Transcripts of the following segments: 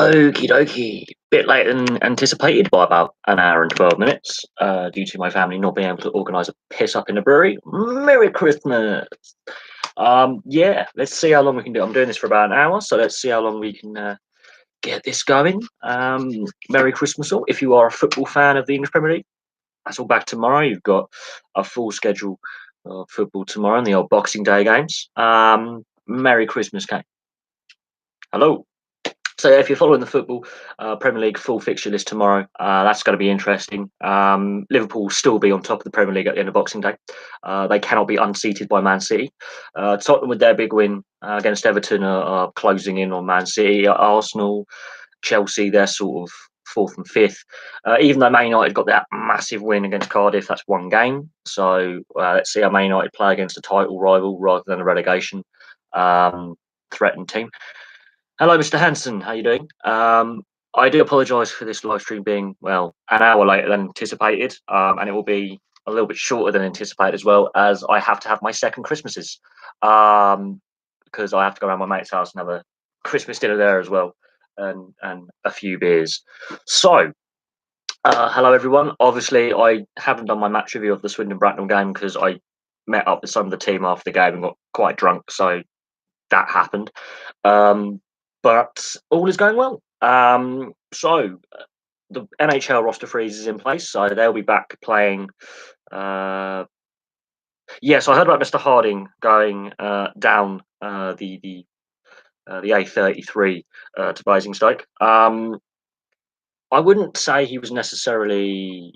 Okie dokie. Bit later than anticipated by about an hour and 12 minutes, due to my family not being able to organise a piss up in the brewery. Merry Christmas! Yeah, let's see how long we can do. I'm doing this for about an hour, so let's see how long we can get this going. Merry Christmas all. If you are a football fan of the English Premier League, that's all back tomorrow. You've got a full schedule of football tomorrow and the old Boxing Day games. Merry Christmas, Kate. Hello. So if you're following the football Premier League full fixture list tomorrow, that's going to be interesting. Liverpool will still be on top of the Premier League at the end of Boxing Day. They cannot be unseated by Man City. Tottenham, with their big win against Everton, are closing in on Man City. Arsenal, Chelsea, they're sort of fourth and fifth. Even though Man United got that massive win against Cardiff, that's one game. So let's see how Man United play against a title rival rather than a relegation threatened team. Hello, Mr. Hanson. How you doing? I do apologise for this live stream being, well, an hour later than anticipated, and it will be a little bit shorter than anticipated as well, as I have to have my second Christmases, because I have to go around my mate's house and have a Christmas dinner there as well, and a few beers. So, hello everyone. Obviously, I haven't done my match review of the Swindon Bracknell game because I met up with some of the team after the game and got quite drunk, so that happened. But all is going well. So the NHL roster freeze is in place, so they'll be back playing. So I heard about Mr. Harding going down the A33 to Basingstoke. I wouldn't say he was necessarily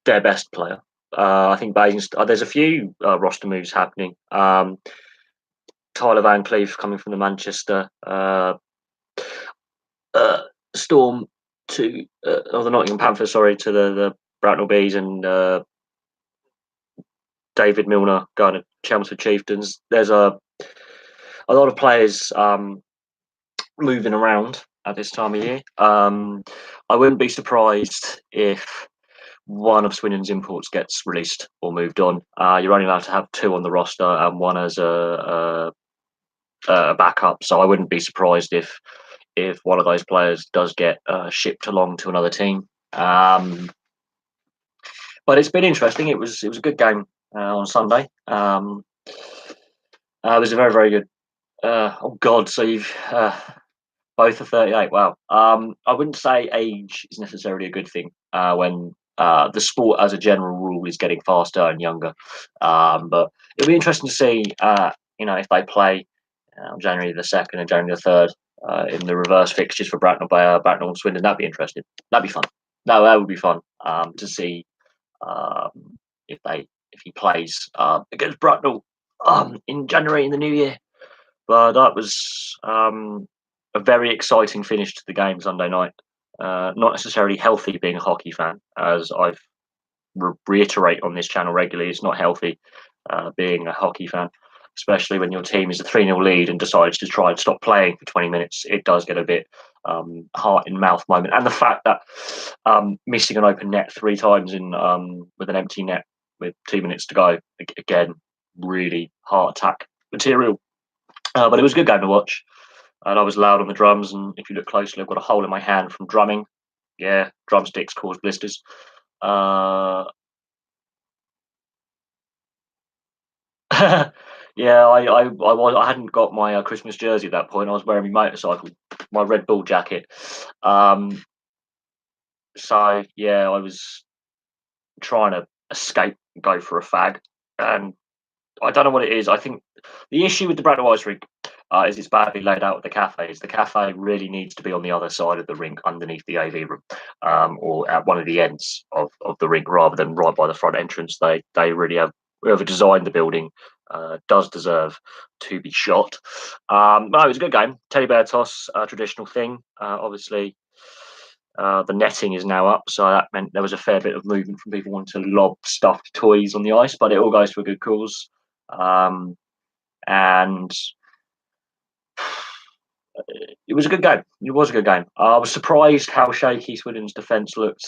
their best player. I think Basingstoke. There's a few roster moves happening. Tyler Van Cleef coming from the Manchester Storm to the Nottingham Panthers, sorry, to the Bracknell Bees, and David Milner going to Chelmsford Chieftains. There's a lot of players moving around at this time of year. I wouldn't be surprised if one of Swindon's imports gets released or moved on. You're only allowed to have two on the roster and one as a backup, so I wouldn't be surprised if one of those players does get shipped along to another team. But it's been interesting. It was a good game on Sunday. It was a very, very good. Oh God! So you've both are 38. Wow. I wouldn't say age is necessarily a good thing when the sport, as a general rule, is getting faster and younger. But it'll be interesting to see, if they play on January the 2nd and January the 3rd in the reverse fixtures for Bracknell and Swindon. That'd be interesting. That'd be fun. That would be fun to see if he plays against Bracknell in January in the new year. But that was a very exciting finish to the game Sunday night. Not necessarily healthy being a hockey fan, as I've reiterate on this channel regularly. It's not healthy being a hockey fan, especially when your team is a 3-0 lead and decides to try and stop playing for 20 minutes. It does get a bit heart in mouth moment. And the fact that missing an open net 3 times in with an empty net with 2 minutes to go, again, really heart attack material. But it was a good game to watch. And I was loud on the drums. And if you look closely, I've got a hole in my hand from drumming. Yeah, drumsticks cause blisters. Yeah, I hadn't got my Christmas jersey at that point. I was wearing my motorcycle, my Red Bull jacket. So yeah, I was trying to escape and go for a fag, and I don't know what it is. I think the issue with the Bracknell Ice Rink is it's badly laid out with the cafes. The cafe really needs to be on the other side of the rink, underneath the AV room, or at one of the ends of the rink, rather than right by the front entrance. They really have, whoever designed the building does deserve to be shot. No, it was a good game. Teddy bear toss, traditional thing. Obviously, the netting is now up, so that meant there was a fair bit of movement from people wanting to lob stuffed toys on the ice, but it all goes to a good cause. And it was a good game. It was a good game. I was surprised how shaky Swindon's defence looked.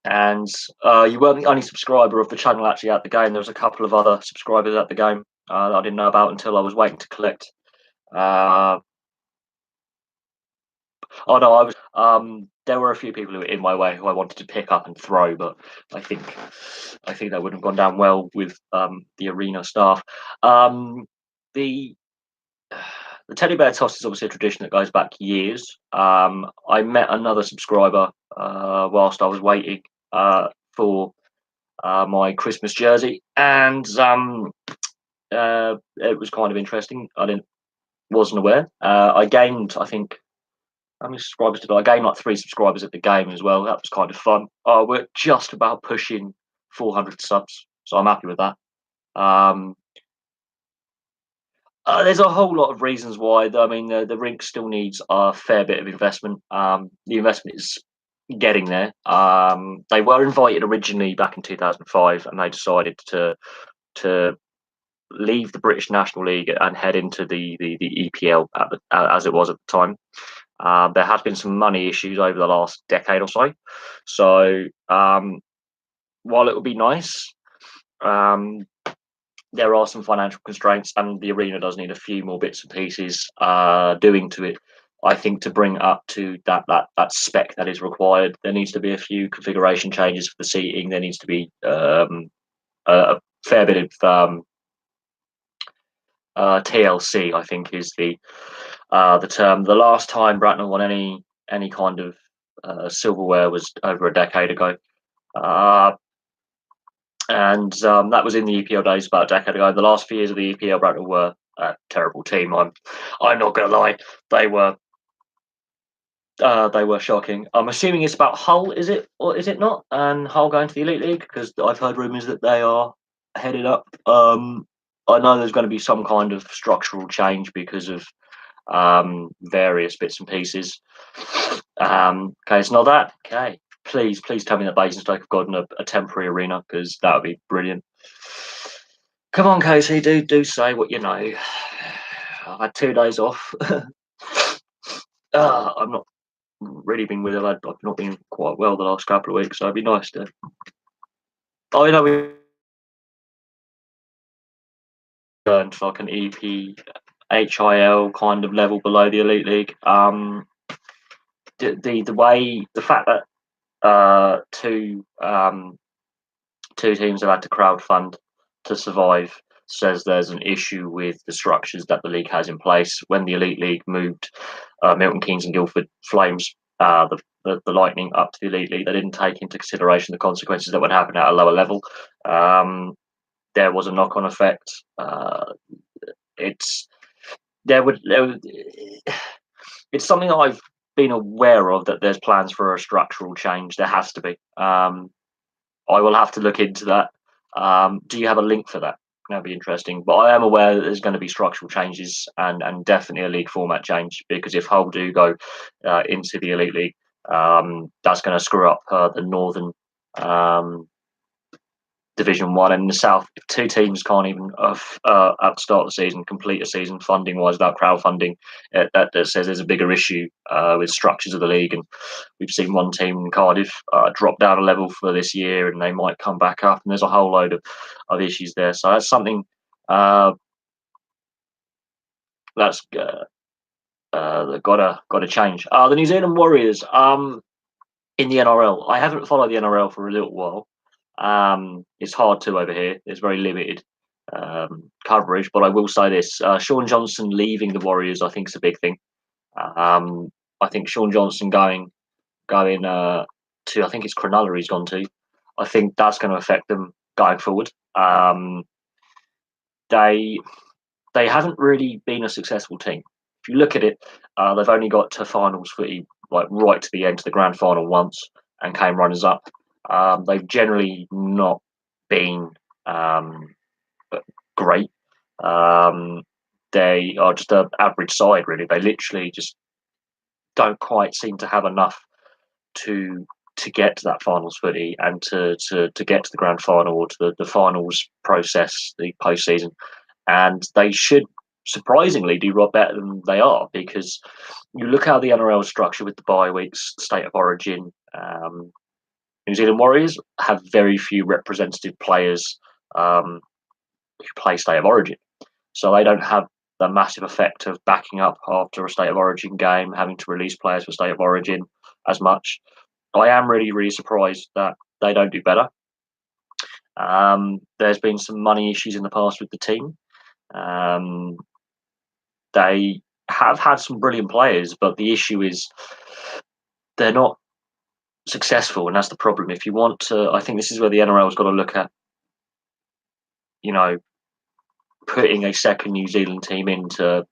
And you weren't the only subscriber of the channel actually at the game. There was a couple of other subscribers at the game that I didn't know about until I was waiting to collect Oh no, I was. There were a few people who were in my way who I wanted to pick up and throw, but I think that would have gone down well with the arena staff. The the teddy bear toss is obviously a tradition that goes back years. I met another subscriber whilst I was waiting for my Christmas jersey, and it was kind of interesting. Wasn't aware. I gained, I think, how many subscribers did I gain? Like 3 subscribers at the game as well. That was kind of fun. We're just about pushing 400 subs, so I'm happy with that. There's a whole lot of reasons why. I mean, the rink still needs a fair bit of investment. The investment is getting there. They were invited originally back in 2005, and they decided to leave the British National League and head into the EPL as it was at the time. There has been some money issues over the last decade or so. So while it would be nice, there are some financial constraints, and the arena does need a few more bits and pieces doing to it. I think to bring it up to that spec that is required, there needs to be a few configuration changes for the seating. There needs to be a fair bit of TLC, I think, is the term. The last time Bracknell won any kind of silverware was over a decade ago, and that was in the EPL days about a decade ago. The last few years of the EPL, Bracknell were a terrible team. I'm not going to lie, they were shocking. I'm assuming it's about Hull, is it or is it not? And Hull going to the Elite League, because I've heard rumours that they are headed up. I know there's going to be some kind of structural change because of various bits and pieces. Okay, it's not that. Okay, please tell me that Basingstoke have gotten a temporary arena, because that would be brilliant. Come on, Casey, do say what you know. I had 2 days off. I've not really been with it. I've not been quite well the last couple of weeks, so it'd be nice to. I know we earned like an EPHIL kind of level below the Elite League. The fact that two teams have had to crowdfund to survive says there's an issue with the structures that the league has in place. When the Elite League moved Milton Keynes and Guildford Flames, the Lightning, up to the Elite League, they didn't take into consideration the consequences that would happen at a lower level. There was a knock-on effect. It's something I've been aware of, that there's plans for a structural change. There has to be. I will have to look into that. Do you have a link for that? That'd be interesting. But I am aware that there's going to be structural changes and definitely a league format change, because if Hull do go into the Elite League, that's going to screw up the Northern Division 1, and in the South, if 2 teams can't even at the start of the season complete a season funding wise without crowdfunding, that says there's a bigger issue with structures of the league. And we've seen one team in Cardiff drop down a level for this year, and they might come back up, and there's a whole load of issues there. So that's something that's got to change. The New Zealand Warriors in the NRL. I haven't followed the NRL for a little while. It's hard to over here. There's very limited coverage, but I will say this: Sean Johnson leaving the Warriors, I think, is a big thing. I think Sean Johnson going to, I think it's Cronulla he's gone to. I think that's going to affect them going forward. They haven't really been a successful team. If you look at it, they've only got to finals footy, like right to the end, to the grand final once, and came runners up. They've generally not been great. They are just an average side, really. They literally just don't quite seem to have enough to get to that finals footy and to get to the grand final, or to the finals process, the postseason. And they should surprisingly do a lot better than they are, because you look how the NRL is structured with the bye weeks, state of origin. New Zealand Warriors have very few representative players who play state of origin, so they don't have the massive effect of backing up after a State of Origin game, having to release players for State of Origin as much. I am really, really surprised that they don't do better. There's been some money issues in the past with the team. They have had some brilliant players, but the issue is they're not successful, and that's the problem. If you want to, I think this is where the NRL has got to look at, putting a second New Zealand team in to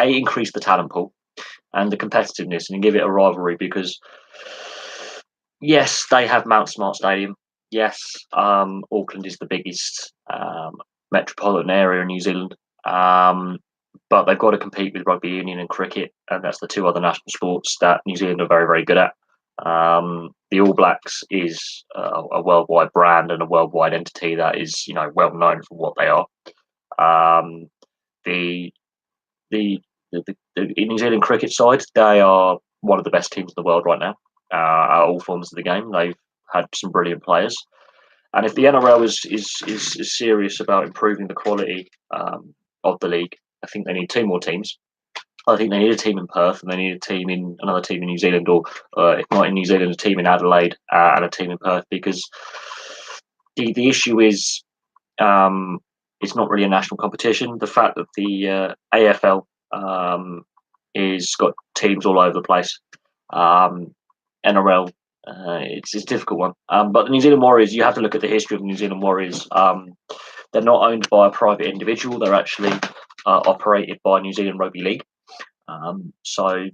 increase the talent pool and the competitiveness and give it a rivalry, because yes, they have Mount Smart Stadium. Yes, Auckland is the biggest metropolitan area in New Zealand. But they've got to compete with rugby union and cricket, and that's the two other national sports that New Zealand are very, very good at. The All Blacks is a worldwide brand and a worldwide entity that is, well known for what they are. The New Zealand cricket side, they are one of the best teams in the world right now at all forms of the game. They've had some brilliant players, and if the NRL is serious about improving the quality of the league, I think they need two more teams. I think they need a team in Perth, and they need another team in New Zealand, or if not in New Zealand, a team in Adelaide and a team in Perth, because the issue is it's not really a national competition. The fact that the AFL is got teams all over the place, NRL, it's a difficult one. But the New Zealand Warriors, you have to look at the history of the New Zealand Warriors. They're not owned by a private individual. They're actually operated by New Zealand Rugby League. So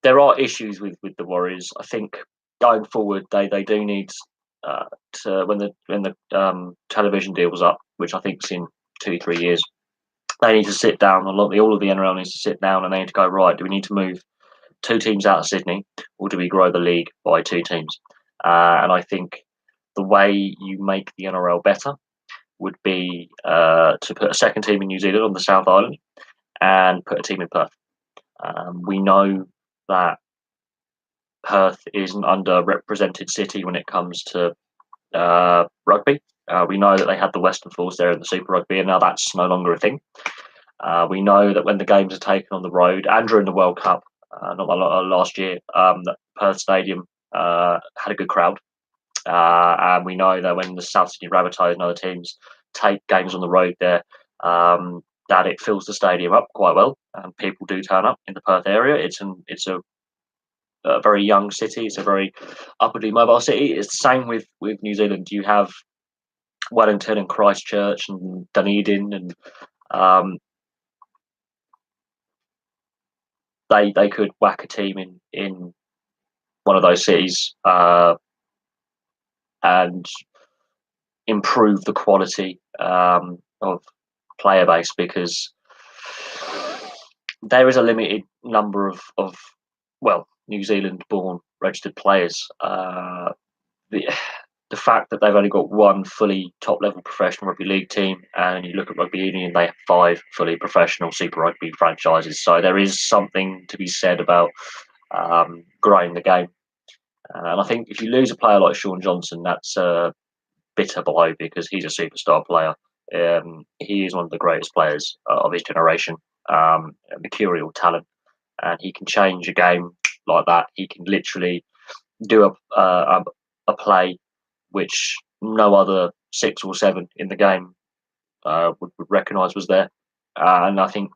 there are issues with the Warriors. I think going forward, they do need to, when the television deal was up, which I think is in 2-3 years, they need to sit down. All of the NRL needs to sit down, and they need to go, right, do we need to move 2 teams out of Sydney, or do we grow the league by 2 teams? And I think the way you make the NRL better would be to put a second team in New Zealand on the South Island and put a team in Perth. We know that Perth is an underrepresented city when it comes to rugby. We know that they had the Western Force there in the Super Rugby, and now that's no longer a thing. We know that when the games are taken on the road and during the World Cup, not last year, that Perth Stadium had a good crowd. And we know that when the South Sydney Rabbitohs and other teams take games on the road there, that it fills the stadium up quite well, and people do turn up in the Perth area. It's a very young city. It's a very upwardly mobile city. It's the same with New Zealand. You have Wellington and Christchurch and Dunedin, and they could whack a team in one of those cities and improve the quality of player base, because there is a limited number of New Zealand born registered players. The fact that they've only got one fully top level professional rugby league team, and you look at rugby union, they have 5 fully professional Super Rugby franchises. So there is something to be said about growing the game. And I think if you lose a player like Sean Johnson, that's a bitter blow, because he's a superstar player. He is one of the greatest players of his generation, a mercurial talent, and he can change a game like that. He can literally do a play which no other 6 or 7 in the game would recognise was there. And I think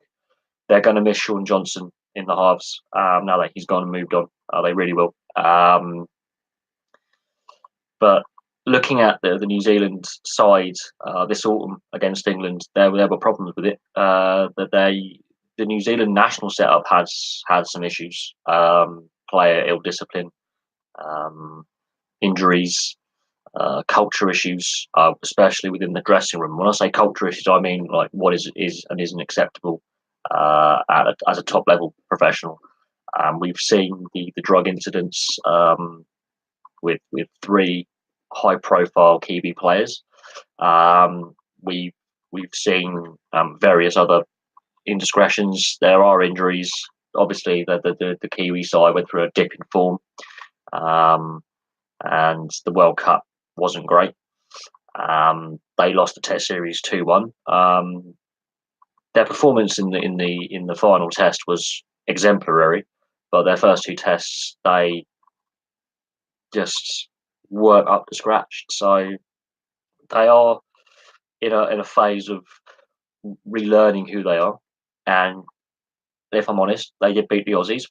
they're going to miss Sean Johnson in the halves now that he's gone and moved on. They really will. But looking at the New Zealand side this autumn against England, there were problems with it. The New Zealand national setup has had some issues, player ill discipline, injuries, culture issues, especially within the dressing room. When I say culture issues, I mean like what is and isn't acceptable as a top level professional. We've seen the drug incidents with 3 high profile Kiwi players. We've seen various other indiscretions. There are injuries. Obviously, the Kiwi side went through a dip in form, and the World Cup wasn't great. they lost the Test series 2-1. Their performance in the final test was exemplary, but their first two tests they just weren't up to scratch. So they are in a phase of relearning who they are, and if I'm honest, they did beat the Aussies,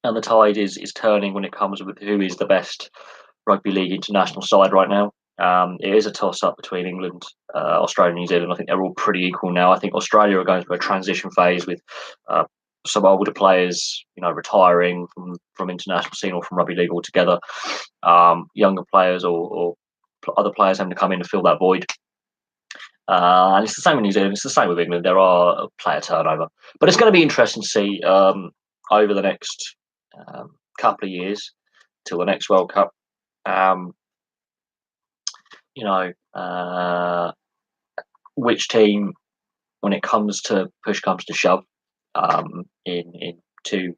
and the tide is turning when it comes with who is the best rugby league international side right now. It is a toss up between England, Australia, and New Zealand. I think they're all pretty equal now. I think Australia are going through a transition phase with some older players, retiring from international scene or from rugby league altogether. Younger players or other players having to come in to fill that void. And it's the same with New Zealand. It's the same with England. There are player turnover, but it's going to be interesting to see over the next couple of years till the next World Cup. Which team, when it comes to push comes to shove, in 3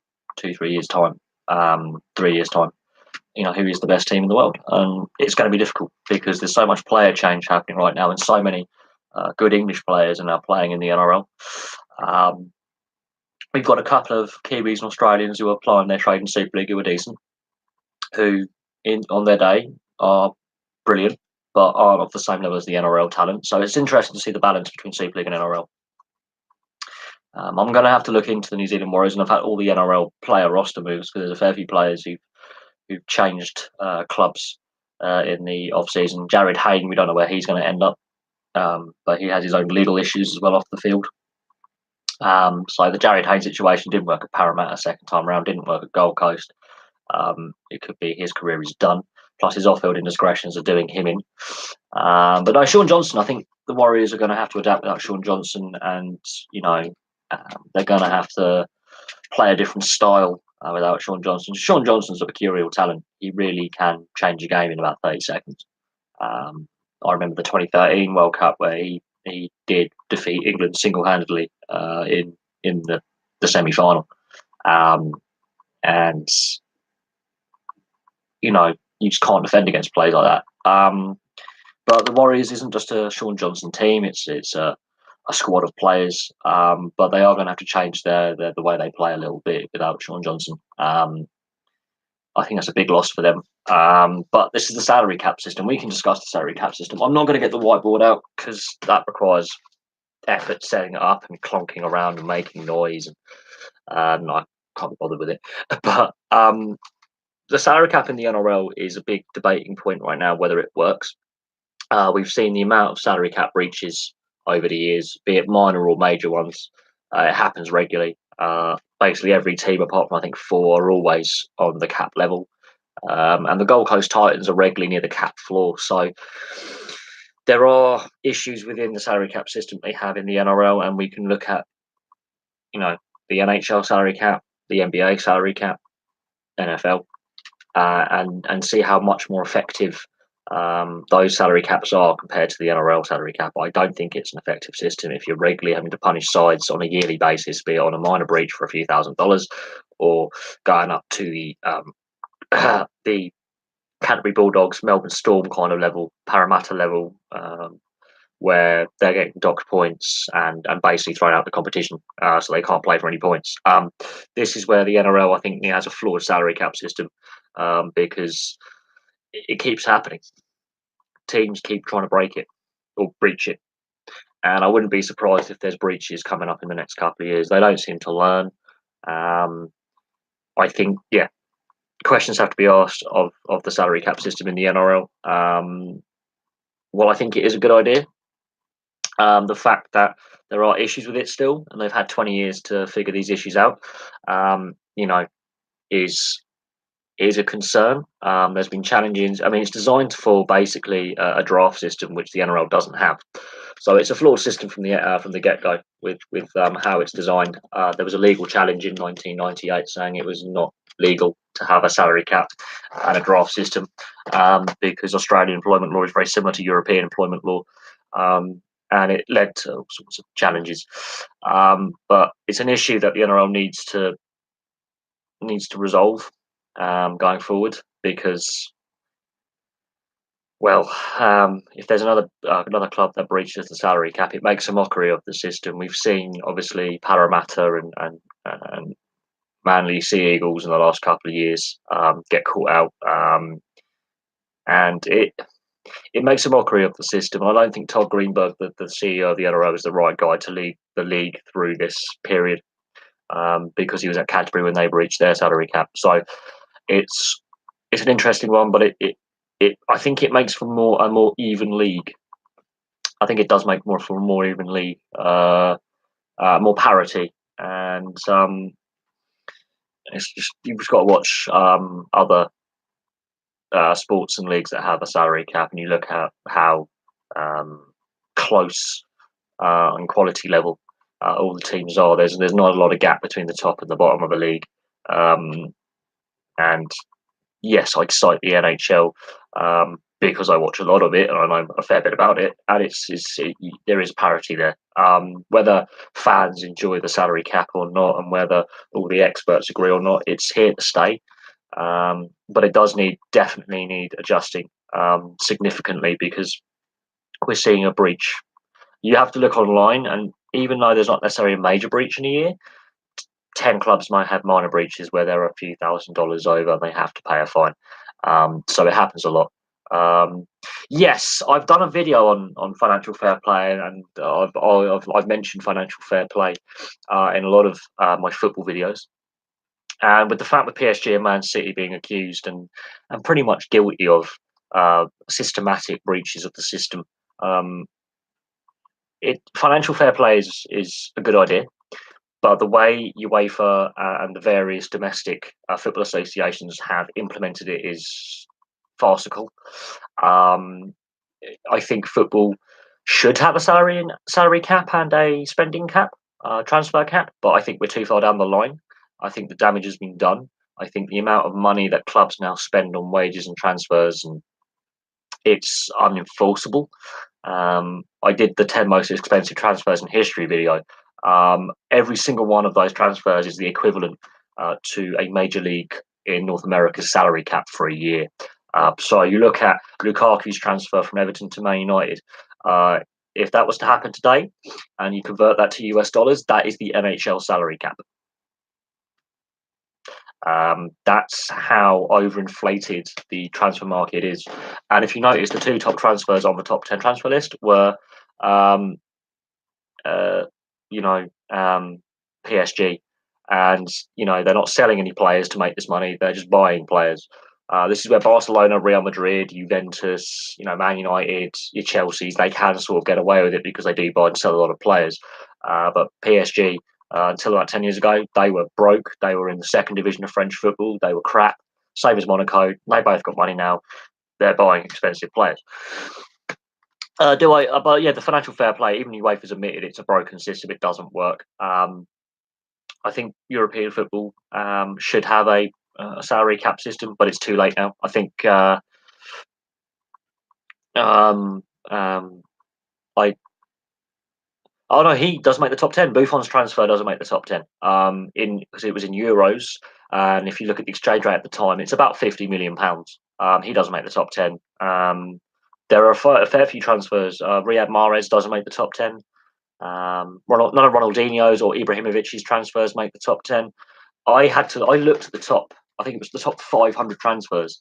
years time, 3 years time, who is the best team in the world? And it's going to be difficult because there's so much player change happening right now, and so many good English players are now playing in the NRL. We've got a couple of Kiwis and Australians who are playing their trade in Super League who are decent, who on their day are brilliant, but aren't of the same level as the NRL talent. So it's interesting to see the balance between Super League and NRL. I'm going to have to look into the New Zealand Warriors, and I've had all the NRL player roster moves because there's a fair few players who've changed clubs in the off season. Jared Hayne, we don't know where he's going to end up, but he has his own legal issues as well off the field. So the Jared Hayne situation didn't work at Parramatta second time round, didn't work at Gold Coast. It could be his career is done. Plus his off-field indiscretions are doing him in. But no, Sean Johnson, I think the Warriors are going to have to adapt without Sean Johnson, and they're going to have to play a different style without Sean Johnson. Sean Johnson's a mercurial talent. He really can change a game in about 30 seconds. I remember the 2013 World Cup where he did defeat England single-handedly in the semi-final. And you just can't defend against plays like that. But the Warriors isn't just a Sean Johnson team; it's a squad of players. But they are going to have to change the way they play a little bit without Sean Johnson. I think that's a big loss for them. But this is the salary cap system. We can discuss the salary cap system. I'm not going to get the whiteboard out because that requires effort setting it up and clonking around and making noise, and I can't be bothered with it. But the salary cap in the NRL is a big debating point right now, whether it works. We've seen the amount of salary cap breaches over the years, be it minor or major ones. It happens regularly. Basically, every team, apart from I think 4, are always on the cap level. And the Gold Coast Titans are regularly near the cap floor. So there are issues within the salary cap system they have in the NRL, and we can look at, the NHL salary cap, the NBA salary cap, NFL, and see how much more effective those salary caps are compared to the NRL salary cap. I don't think it's an effective system if you're regularly having to punish sides on a yearly basis, be it on a minor breach for a few $1,000s or going up to the Canterbury Bulldogs, Melbourne Storm kind of level, Parramatta level, where they're getting docked points and basically thrown out the competition, so they can't play for any points. This is where the NRL, I think, has a flawed salary cap system because it keeps happening. Teams keep trying to break it or breach it, and I wouldn't be surprised if there's breaches coming up in the next couple of years. They don't seem to learn. I think, questions have to be asked of the salary cap system in the NRL. Well, I think it is a good idea. The fact that there are issues with it still, and they've had 20 years to figure these issues out, is a concern. There's been challenges. I mean, it's designed for basically a draft system, which the NRL doesn't have. So it's a flawed system from the get-go with how it's designed. There was a legal challenge in 1998 saying it was not legal to have a salary cap and a draft system because Australian employment law is very similar to European employment law. And it led to all sorts of challenges. But it's an issue that the NRL needs to resolve going forward, because Well, if there's another club that breaches the salary cap, it makes a mockery of the system. We've seen obviously Parramatta and Manly Sea Eagles in the last couple of years get caught out, and it makes a mockery of the system. I don't think Todd Greenberg, the CEO of the NRL, is the right guy to lead the league through this period, because he was at Cadbury when they breached their salary cap. So it's it's an interesting one, but it I think it makes for a more even league. I think it does make more for a more even league, more parity, and it's just you've just got to watch other sports and leagues that have a salary cap, and you look at how um, close and quality level all the teams are. There's not a lot of gap between the top and the bottom of a league, um, and yes, I cite the NHL because I watch a lot of it and I know a fair bit about it, and there is parity there. Whether fans enjoy the salary cap or not, and whether all the experts agree or not, it's here to stay. But it does definitely need adjusting significantly, because we're seeing a breach. You have to look online, and even though there's not necessarily a major breach in a year, 10 clubs might have minor breaches where they're a few $1,000s over and they have to pay a fine. So it happens a lot. Yes, I've done a video on financial fair play, and I've mentioned financial fair play in a lot of my football videos. And with the fact that PSG and Man City being accused and pretty much guilty of systematic breaches of the system, um, financial fair play is a good idea. But the way UEFA and the various domestic football associations have implemented it is farcical. Um, I think football should have a salary cap and a spending cap, transfer cap. But I think we're too far down the line. I think the damage has been done. I think the amount of money that clubs now spend on wages and transfers, and it's unenforceable. I did the 10 most expensive transfers in history video. Every single one of those transfers is the equivalent to a major league in North America's salary cap for a year. So you look at Lukaku's transfer from Everton to Man United. If that was to happen today, and you convert that to US dollars, that is the NHL salary cap. That's how overinflated the transfer market is. And if you notice, the two top transfers on the top 10 transfer list were, um, uh, you know, PSG. And, they're not selling any players to make this money, they're just buying players. This is where Barcelona, Real Madrid, Juventus, Man United, your Chelsea's, they can sort of get away with it because they do buy and sell a lot of players. But PSG, until about 10 years ago, they were broke. They were in the second division of French football. They were crap. Same as Monaco. They both got money now. They're buying expensive players. But yeah, the financial fair play, even UEFA's admitted it's a broken system. It doesn't work. I think European football should have a salary cap system, but it's too late now. I think I Oh no, he does make the top 10. Buffon's transfer doesn't make the top 10. In because it was in euros, and if you look at the exchange rate at the time, it's about £50 million. He doesn't make the top 10. There are a fair few transfers. Riyad Mahrez doesn't make the top 10. None of Ronaldinho's or Ibrahimovic's transfers make the top 10. I looked at the top. I think it was the top 500 transfers.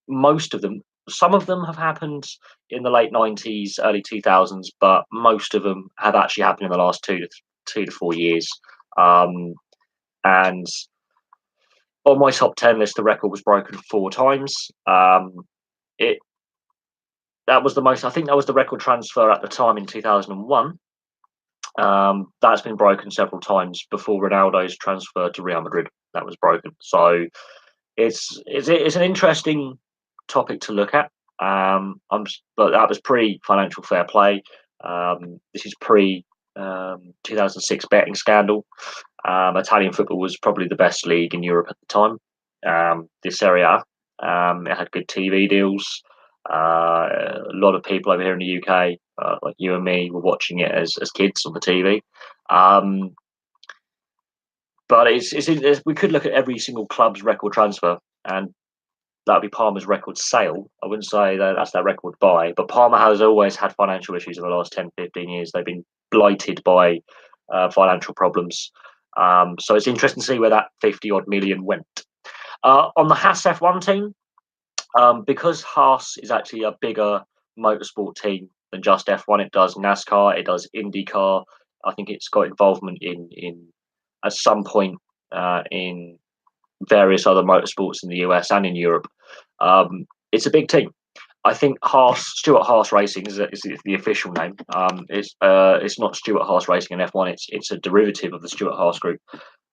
Most of them, some of them have happened in the late 90s, early 2000s, but most of them have actually happened in the last 2 to 4 years. And on my top 10 list, the record was broken 4 times. It that was the most. I think that was the record transfer at the time in 2001. That's been broken several times before Ronaldo's transfer to Real Madrid. That was broken. So it's an interesting topic to look at. But that was pre financial fair play. This is pre 2006 betting scandal. Italian football was probably the best league in Europe at the time. This Serie A. It had good TV deals. A lot of people over here in the UK, like you and me, were watching it as kids on the TV. But we could look at every single club's record transfer, and that would be Parma's record sale. I wouldn't say that that's their record buy, but Parma has always had financial issues in the last 10, 15 years. They've been blighted by financial problems. So it's interesting to see where that 50 odd million went. On the Haas F1 team, because Haas is actually a bigger motorsport team than just F1, it does NASCAR, it does IndyCar. I think it's got involvement in at some point in various other motorsports in the US and in Europe. It's a big team. I think Stuart Haas Racing is the official name. It's not Stuart Haas Racing in F1. It's a derivative of the Stuart Haas Group.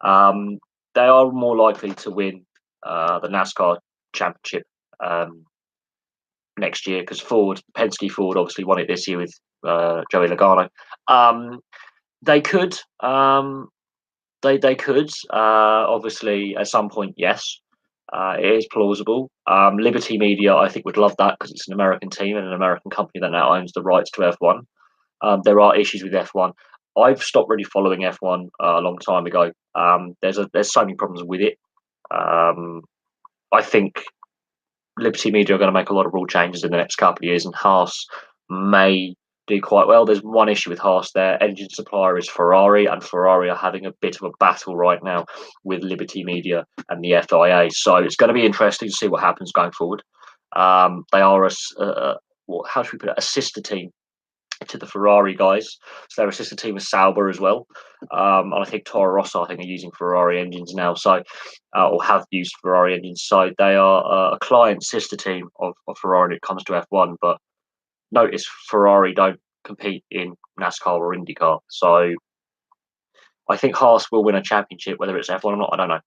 They are more likely to win the NASCAR championship next year because Penske Ford obviously won it this year with Joey Logano. They could. They could. Obviously, at some point, yes. It is plausible. Liberty Media, I think, would love that because it's an American team and an American company that now owns the rights to F1. There are issues with F1. I've stopped really following F1 a long time ago. There's so many problems with it. I think Liberty Media are going to make a lot of rule changes in the next couple of years, and Haas may do quite well. There's one issue with Haas. Their engine supplier is Ferrari, and Ferrari are having a bit of a battle right now with Liberty Media and the FIA. So it's going to be interesting to see what happens going forward. They are how should we put it? A sister team to the Ferrari guys. So their sister team is Sauber as well. And I think Toro Rosso, are using Ferrari engines now, or have used Ferrari engines. So they are a client sister team of Ferrari when it comes to F1. But notice Ferrari don't compete in NASCAR or IndyCar. So I think Haas will win a championship, whether it's F1 or not, I don't know.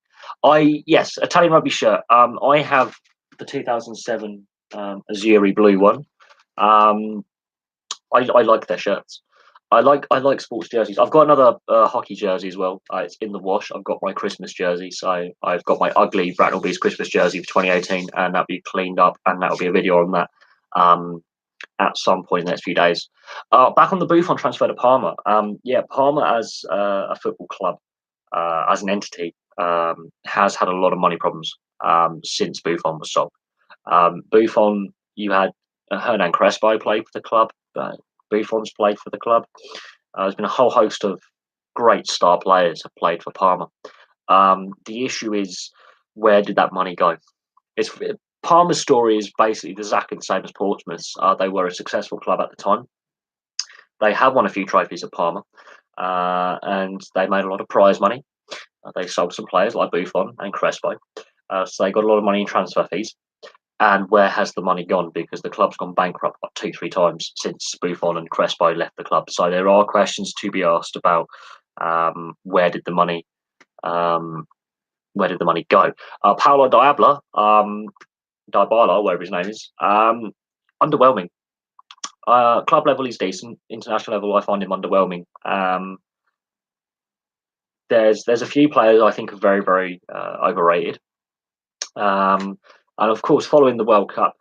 Yes, Italian rugby shirt. I have the 2007 Azzurri blue one. I like their shirts. I like sports jerseys. I've got another hockey jersey as well. It's in the wash. I've got my Christmas jersey, so I've got my ugly Bracknell Bees Christmas jersey for 2018, and that'll be cleaned up, and that'll be a video on that at some point in the next few days. Back on the Buffon transfer to Parma. Parma as a football club, as an entity, has had a lot of money problems since Buffon was sold. Buffon, you had Hernan Crespo played for the club. Buffon's played for the club. There's been a whole host of great star players have played for Parma. The issue is, where did that money go? Parma's story is basically the exactly the same as Portsmouth's. They were a successful club at the time. They have won a few trophies at Parma, and they made a lot of prize money. They sold some players like Buffon and Crespo, so they got a lot of money in transfer fees. And where has the money gone? Because the club's gone bankrupt like 2-3 times since Buffon and Crespo left the club. So there are questions to be asked about where did the money go? Paulo Dybala, whatever his name is, underwhelming. Club level, he's decent. International level, I find him underwhelming. There's a few players I think are very, very overrated. And of course, following the World Cup,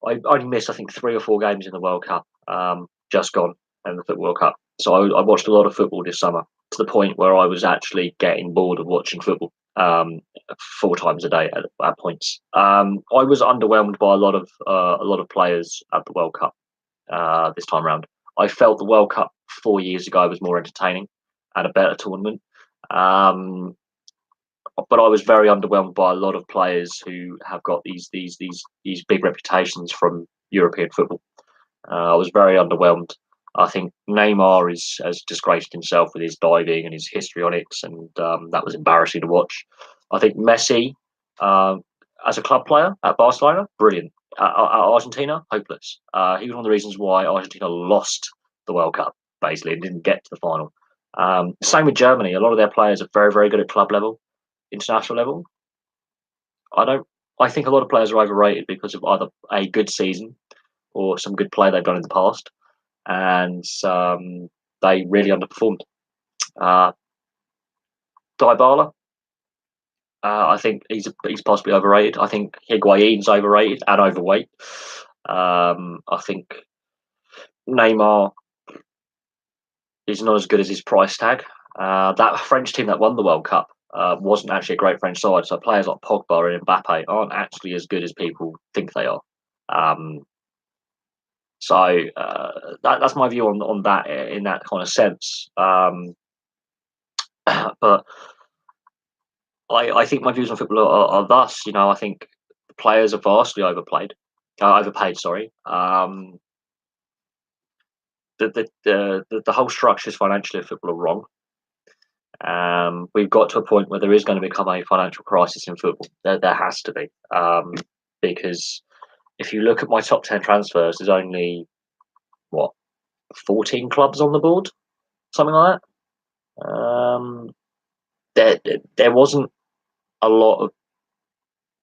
I only missed, I think, 3 or 4 games in the World Cup, just gone in the Football World Cup. So I watched a lot of football this summer, to the point where I was actually getting bored of watching football 4 times a day at points. I was underwhelmed by a lot of players at the World Cup this time around. I felt the World Cup 4 years ago was more entertaining and a better tournament. But I was very underwhelmed by a lot of players who have got these big reputations from European football. I was very underwhelmed. I think Neymar has disgraced himself with his diving and his histrionics, and that was embarrassing to watch. I think Messi, as a club player at Barcelona, brilliant. At Argentina, hopeless. He was one of the reasons why Argentina lost the World Cup, basically, and didn't get to the final. Same with Germany. A lot of their players are very, very good at club level. International level, I think a lot of players are overrated because of either a good season or some good play they've done in the past, and they really underperformed. Dybala, I think he's possibly overrated. I think Higuain's overrated and overweight. I think Neymar is not as good as his price tag. That French team that won the World Cup, wasn't actually a great French side. So players like Pogba and Mbappe aren't actually as good as people think they are. Um, that's my view on that in that kind of sense. But I think my views on football are thus. I think the players are vastly overpaid. Sorry. The whole structures financially of football are wrong. We've got to a point where there is going to become a financial crisis in football. There has to be, because if you look at my top 10 transfers, there's only what 14 clubs on the board, something like that. There wasn't a lot of.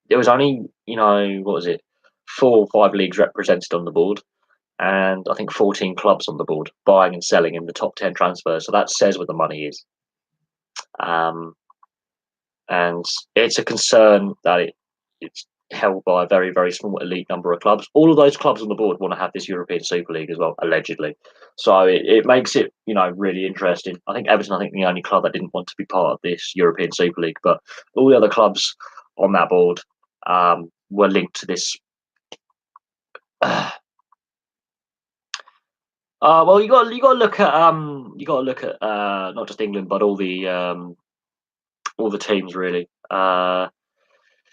There was only what was it, 4 or 5 leagues represented on the board, and I think 14 clubs on the board buying and selling in the top 10 transfers. So that says where the money is. And it's a concern that it's held by a very, very small elite number of clubs. All of those clubs on the board want to have this European Super League as well, allegedly. So it makes it, really interesting. I think Everton, the only club that didn't want to be part of this European Super League, but all the other clubs on that board were linked to this. Well, you got to look at not just England, but all the teams really.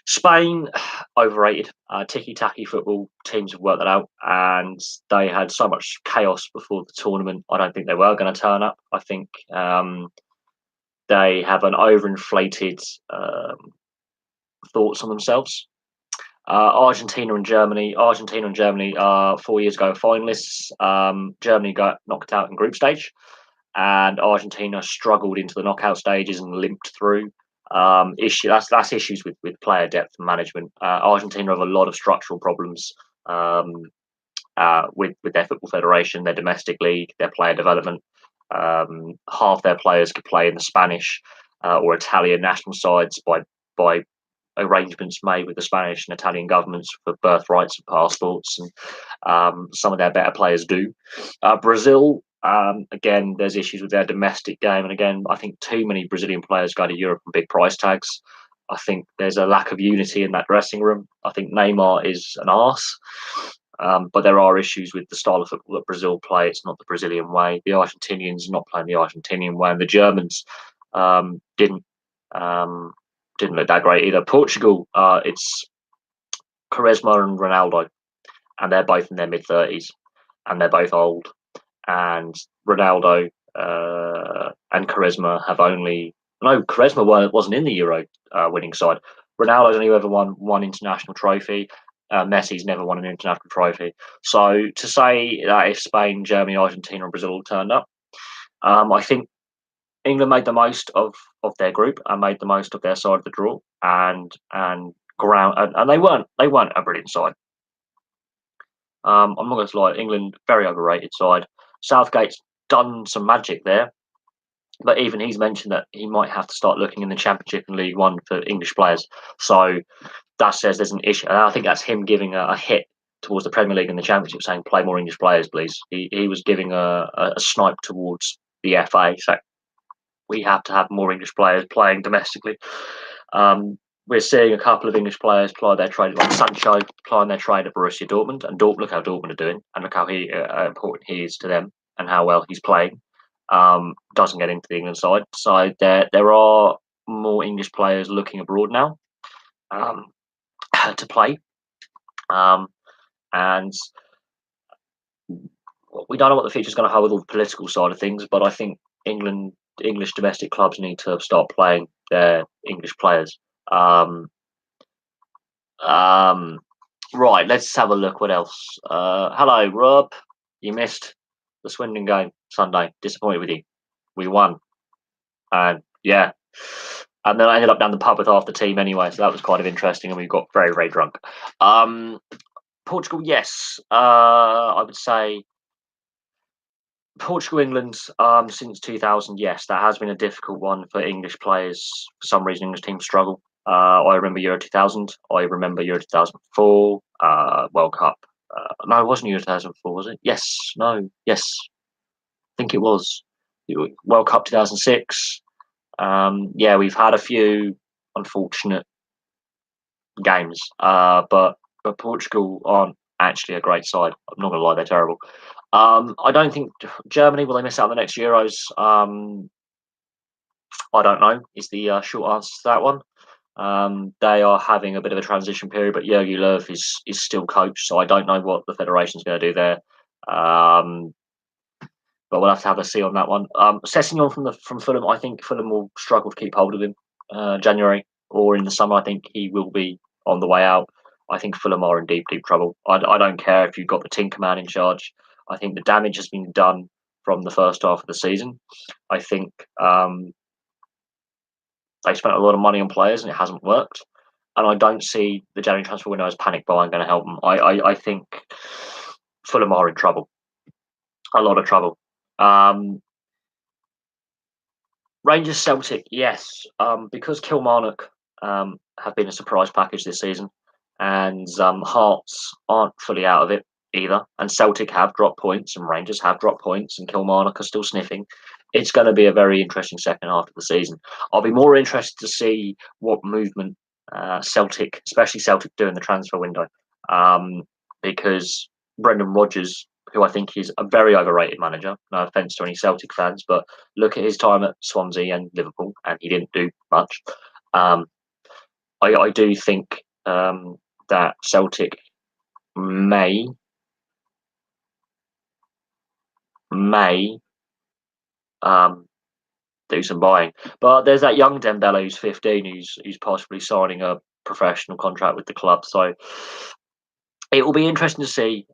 Spain, overrated. Ticky-tacky football, teams have worked that out, and they had so much chaos before the tournament. I don't think they were going to turn up. I think they have an overinflated thoughts on themselves. Argentina and Germany. Argentina and Germany 4 years ago finalists. Germany got knocked out in group stage, and Argentina struggled into the knockout stages and limped through. That's issues with player depth and management. Argentina have a lot of structural problems with their football federation, their domestic league, their player development. Half their players could play in the Spanish or Italian national sides by arrangements made with the Spanish and Italian governments for birthrights and passports, and some of their better players do. Brazil, again, there's issues with their domestic game, and again, I think too many Brazilian players go to Europe on big price tags. I think there's a lack of unity in that dressing room. I think Neymar is an arse, but there are issues with the style of football that Brazil play. It's not the Brazilian way. The Argentinians are not playing the Argentinian way, and the Germans didn't look that great either. Portugal, it's Quaresma and Ronaldo, and they're both in their mid-30s, and they're both old. And Ronaldo and Quaresma have only Quaresma wasn't in the Euro winning side. Ronaldo's only ever won one international trophy. Messi's never won an international trophy. So to say that if Spain, Germany, Argentina, and Brazil all turned up, I think England made the most of their group and made the most of their side of the draw, and they weren't a brilliant side. I'm not going to lie, England very overrated side. Southgate's done some magic there, but even he's mentioned that he might have to start looking in the Championship and League One for English players. So that says there's an issue, and I think that's him giving a hit towards the Premier League and the Championship, saying play more English players, please. He was giving a snipe towards the FA, so we have to have more English players playing domestically. We're seeing a couple of English players ply their trade, like Sancho plying their trade at Borussia Dortmund, and look how Dortmund are doing, and look how important he is to them, and how well he's playing. Doesn't get into the England side, so there are more English players looking abroad now to play, and we don't know what the future is going to hold with all the political side of things. But I think English domestic clubs need to start playing their English players. Right, let's have a look. What else? Hello, Rob. You missed the Swindon game Sunday. Disappointed with you. We won, and yeah, and then I ended up down the pub with half the team anyway, so that was kind of interesting, and we got very, very drunk. Portugal, yes. I would say Portugal, England, since 2000, yes, that has been a difficult one for English players. For some reason, English teams struggle. I remember Euro 2000. I remember Euro 2004, World Cup. No, it wasn't Euro 2004, was it? Yes, no, yes. I think it was. World Cup 2006. Yeah, we've had a few unfortunate games, but Portugal aren't actually a great side. I'm not gonna lie, they're terrible. I don't think Germany will they miss out on the next Euros. I don't know. Is the short answer to that one. They are having a bit of a transition period, but Jurgen Löw is still coach, so I don't know what the federation's going to do there. Um, but we'll have to have a see on that one. Sessegnon from Fulham, I think Fulham will struggle to keep hold of him. January or in the summer, I think he will be on the way out. I think Fulham are in deep, deep trouble. I don't care if you've got the Tinker Man in charge. I think the damage has been done from the first half of the season. I think they spent a lot of money on players and it hasn't worked. And I don't see the January transfer window as panic buying going to help them. I think Fulham are in trouble, a lot of trouble. Um, Rangers Celtic, yes, because Kilmarnock have been a surprise package this season, and Hearts aren't fully out of it either, and Celtic have dropped points, and Rangers have dropped points, and Kilmarnock are still sniffing. It's going to be a very interesting second half of the season. I'll be more interested to see what movement Celtic, especially Celtic, do in the transfer window, because Brendan Rodgers, who I think is a very overrated manager. No offense to any Celtic fans, but look at his time at Swansea and Liverpool, and he didn't do much. Um, I do think that Celtic may may um, do some buying, but there's that young Dembele who's 15, who's possibly signing a professional contract with the club. So it will be interesting to see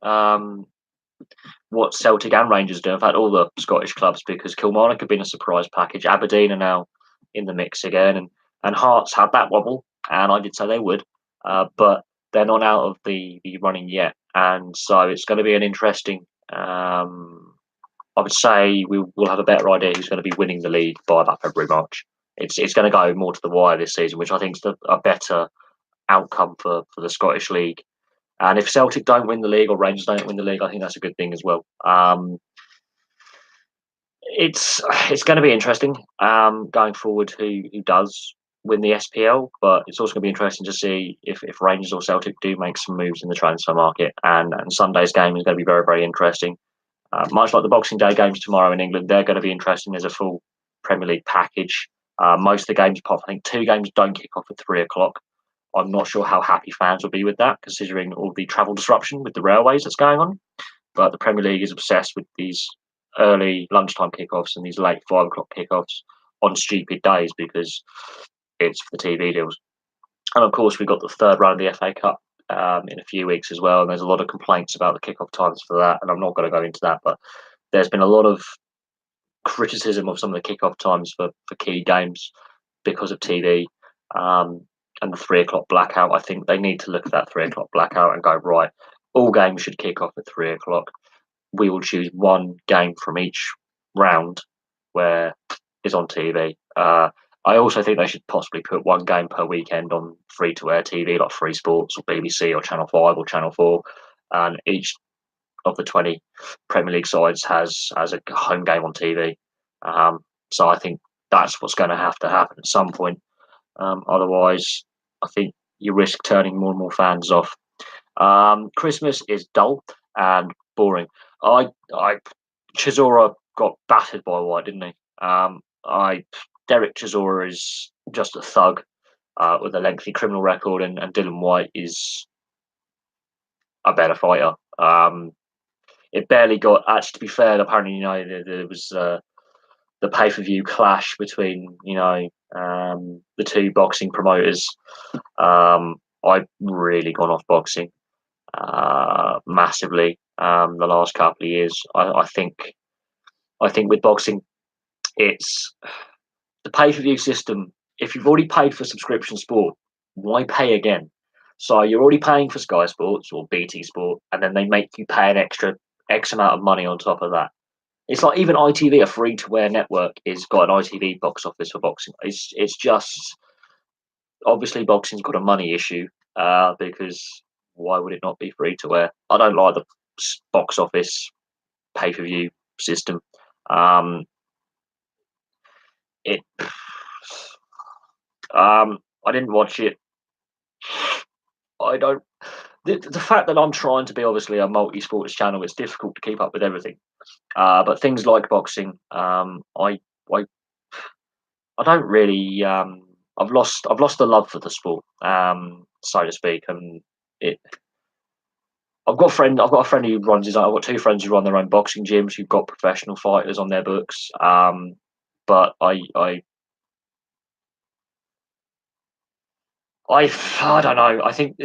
what Celtic and Rangers do. In fact, all the Scottish clubs, because Kilmarnock have been a surprise package. Aberdeen are now in the mix again, and Hearts had that wobble, and I did say they would, but they're not out of the running yet, and so it's going to be an interesting. I would say we will have a better idea who's going to be winning the league by about February March. It's going to go more to the wire this season, which I think is a better outcome for the Scottish League. And if Celtic don't win the league or Rangers don't win the league, I think that's a good thing as well. It's going to be interesting going forward who does win the SPL, but it's also going to be interesting to see if Rangers or Celtic do make some moves in the transfer market. And Sunday's game is going to be very, very interesting. Much like the Boxing Day games tomorrow in England, they're going to be interesting. There's a full Premier League package. Most of the games, apart from I think 2 games, don't kick off at 3 o'clock. I'm not sure how happy fans will be with that, considering all the travel disruption with the railways that's going on. But the Premier League is obsessed with these early lunchtime kickoffs and these late 5 o'clock kickoffs on stupid days because it's for the TV deals. And of course, we've got the third round of the FA Cup in a few weeks as well. And there's a lot of complaints about the kickoff times for that. And I'm not going to go into that, but there's been a lot of criticism of some of the kickoff times for key games because of TV. And the 3 o'clock blackout, I think they need to look at that 3 o'clock blackout and go, right, all games should kick off at 3 o'clock. We will choose one game from each round where is on TV. I also think they should possibly put one game per weekend on free to air TV, like Free Sports or BBC or Channel 5 or Channel 4. And each of the 20 Premier League sides has a home game on TV. So I think that's what's going to happen at some point. Otherwise, I think you risk turning more and more fans off. Christmas is dull and boring. I Chisora got battered by White, didn't he? Derek Chisora is just a thug with a lengthy criminal record, and Dylan White is a better fighter. It barely got. Actually, to be fair, apparently, there was the pay-per-view clash between the two boxing promoters. I've really gone off boxing massively the last couple of years. I think with boxing, it's the pay-per-view system. If you've already paid for subscription sport, why pay again? So you're already paying for Sky Sports or BT Sport, and then they make you pay an extra X amount of money on top of that. It's like even ITV, a free-to-air network, is got an ITV box office for boxing. It's just obviously boxing's got a money issue because why would it not be free-to-air? I don't like the box office pay-per-view system. It I didn't watch it. I don't. The fact that I'm trying to be obviously a multi-sports channel, it's difficult to keep up with everything. But things like boxing, I I don't really. I've lost the love for the sport, so to speak, and it. I've got a friend who runs his own. I've got two friends who run their own boxing gyms who've got professional fighters on their books. But I don't know. I think